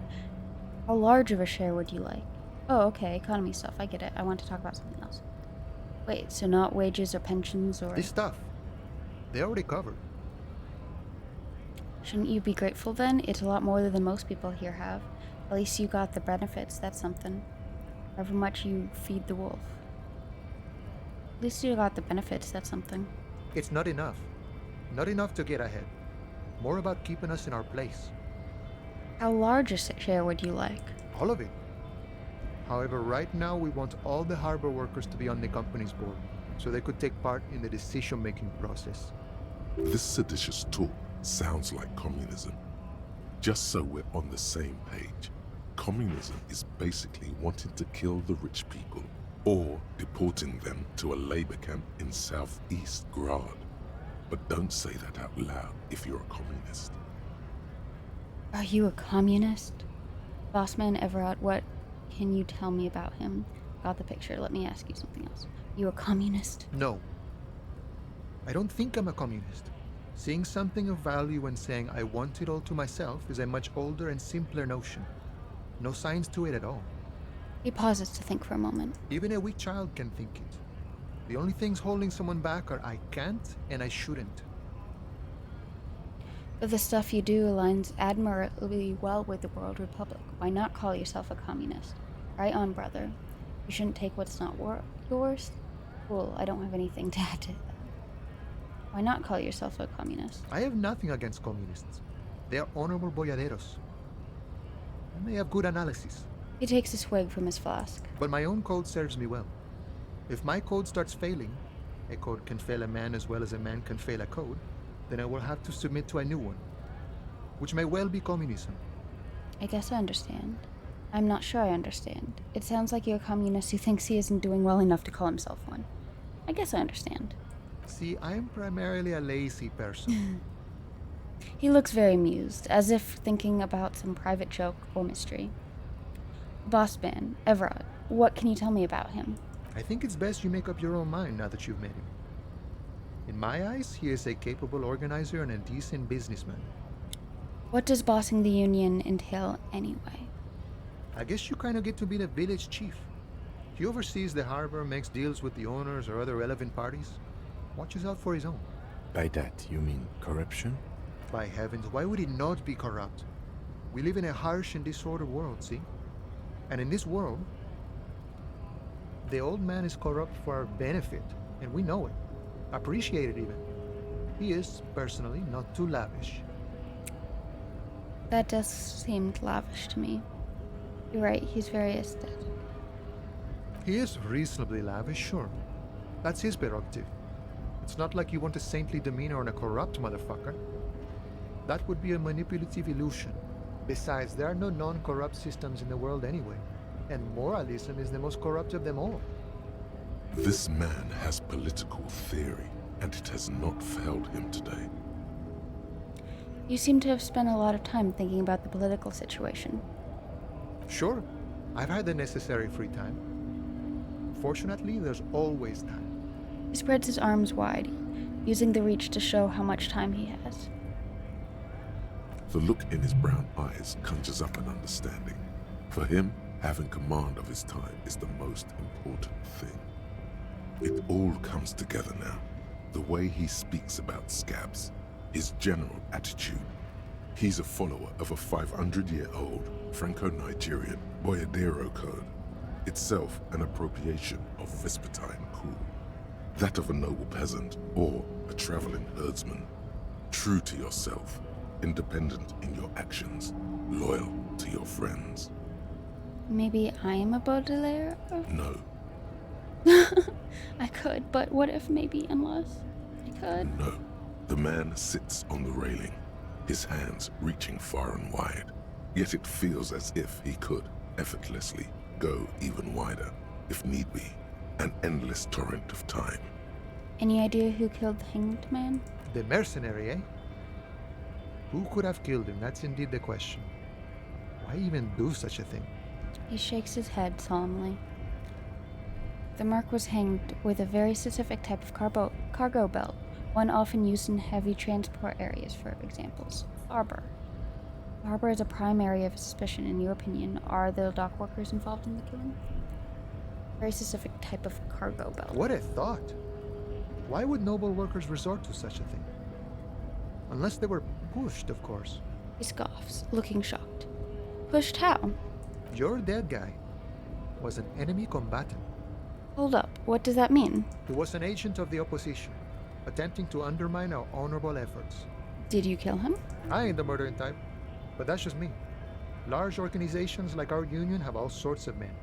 How large of a share would you like? Oh, okay, economy stuff, I get it. I want to talk about something else. Wait, so not wages or pensions or... This stuff, they already covered. Shouldn't you be grateful then? It's a lot more than most people here have. At least you got the benefits, that's something. However much you feed the wolf. At least you got the benefits, that's something. It's not enough. Not enough to get ahead. More about keeping us in our place. How large a share would you like? All of it. However, right now we want all the harbor workers to be on the company's board, so they could take part in the decision-making process. This seditious talk sounds like communism. Just so we're on the same page, communism is basically wanting to kill the rich people or deporting them to a labor camp in Southeast Grad. But don't say that out loud if you're a communist. Are you a communist? Bossman Everett, what can you tell me about him? Got the picture, let me ask you something else. You a communist? No. I don't think I'm a communist. Seeing something of value and saying I want it all to myself is a much older and simpler notion. No science to it at all. He pauses to think for a moment. Even a weak child can think it. The only things holding someone back are I can't and I shouldn't. But the stuff you do aligns admirably well with the World Republic. Why not call yourself a communist? Right on, brother. You shouldn't take what's not yours. Cool, I don't have anything to add to that. Why not call yourself a communist? I have nothing against communists. They are honorable boyaderos. And they have good analysis. He takes a swig from his flask. But my own code serves me well. If my code starts failing, a code can fail a man as well as a man can fail a code, then I will have to submit to a new one, which may well be communism. I guess I understand. I'm not sure I understand. It sounds like you're a communist who thinks he isn't doing well enough to call himself one. I guess I understand. See, I'm primarily a lazy person. He looks very amused, as if thinking about some private joke or mystery. Bossman, Everett, what can you tell me about him? I think it's best you make up your own mind now that you've met him. In my eyes, he is a capable organizer and a decent businessman. What does bossing the union entail anyway? I guess you kind of get to be the village chief. He oversees the harbor, makes deals with the owners or other relevant parties, watches out for his own. By that, you mean corruption? By heavens, why would he not be corrupt? We live in a harsh and disordered world, see? And in this world, the old man is corrupt for our benefit, and we know it. Appreciate it even. He is, personally, not too lavish. That does seem lavish to me. You're right, he's very aesthetic. He is reasonably lavish, sure. That's his prerogative. It's not like you want a saintly demeanor on a corrupt motherfucker. That would be a manipulative illusion. Besides, there are no non-corrupt systems in the world anyway, and moralism is the most corrupt of them all. This man has political theory, and it has not failed him today. You seem to have spent a lot of time thinking about the political situation. Sure, I've had the necessary free time. Fortunately, there's always time. He spreads his arms wide, using the reach to show how much time he has. The look in his brown eyes conjures up an understanding. For him, having command of his time is the most important thing. It all comes together now. The way he speaks about scabs, his general attitude. He's a follower of a 500-year-old Franco-Nigerian Boyadero code, itself an appropriation of Vespertine cool. That of a noble peasant or a traveling herdsman. True to yourself, independent in your actions, loyal to your friends. Maybe I am a Baudelaire? No, I could, but what if maybe unless I could? no. The man sits on the railing, his hands reaching far and wide. Yet it feels as if he could, effortlessly, go even wider, if need be. An endless torrent of time. Any idea who killed the hanged man? The mercenary, eh? Who could have killed him? That's indeed the question. Why even do such a thing? He shakes his head solemnly. The mark was hanged with a very specific type of cargo belt, one often used in heavy transport areas, for examples. Harbor. The harbor is a prime area of suspicion. In your opinion, are the dock workers involved in the killing? Very specific type of cargo belt. What a thought! Why would noble workers resort to such a thing? Unless they were pushed, of course. He scoffs, looking shocked. Pushed how? Your dead guy was an enemy combatant. Hold up, what does that mean? He was an agent of the opposition, attempting to undermine our honorable efforts. Did you kill him? I ain't the murdering type, but that's just me. Large organizations like our union have all sorts of men,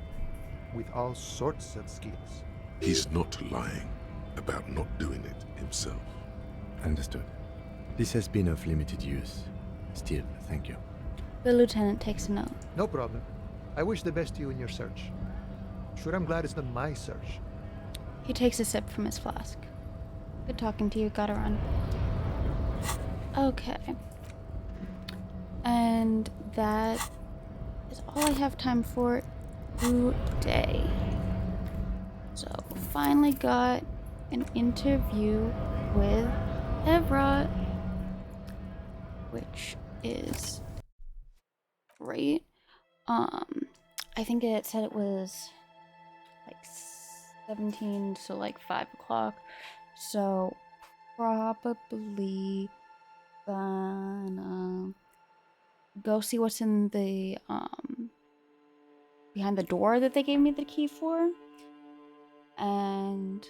with all sorts of skills. He's not lying about not doing it himself. Understood. This has been of limited use. Still, thank you. The lieutenant takes a note. No problem. I wish the best to you in your search. Sure, I'm glad it's not my search. He takes a sip from his flask. Good talking to you, gotta run. Okay. And that is all I have time for today. So, finally got an interview with Everett, which is great. I think it said it was like 17 to like 5 o'clock. So, probably gonna go see what's in the behind the door that they gave me the key for, and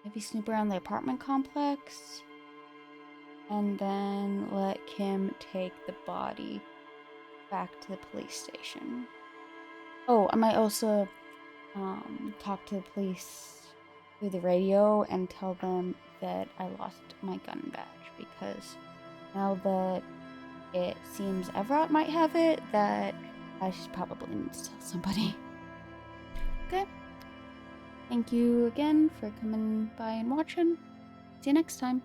maybe snoop around the apartment complex, and then let Kim take the body back to the police station. Oh, I might also talk to the police through the radio and tell them that I lost my gun badge, because now that it seems Everett might have it, that I should probably need to tell somebody. Okay. Thank you again for coming by and watching. See you next time.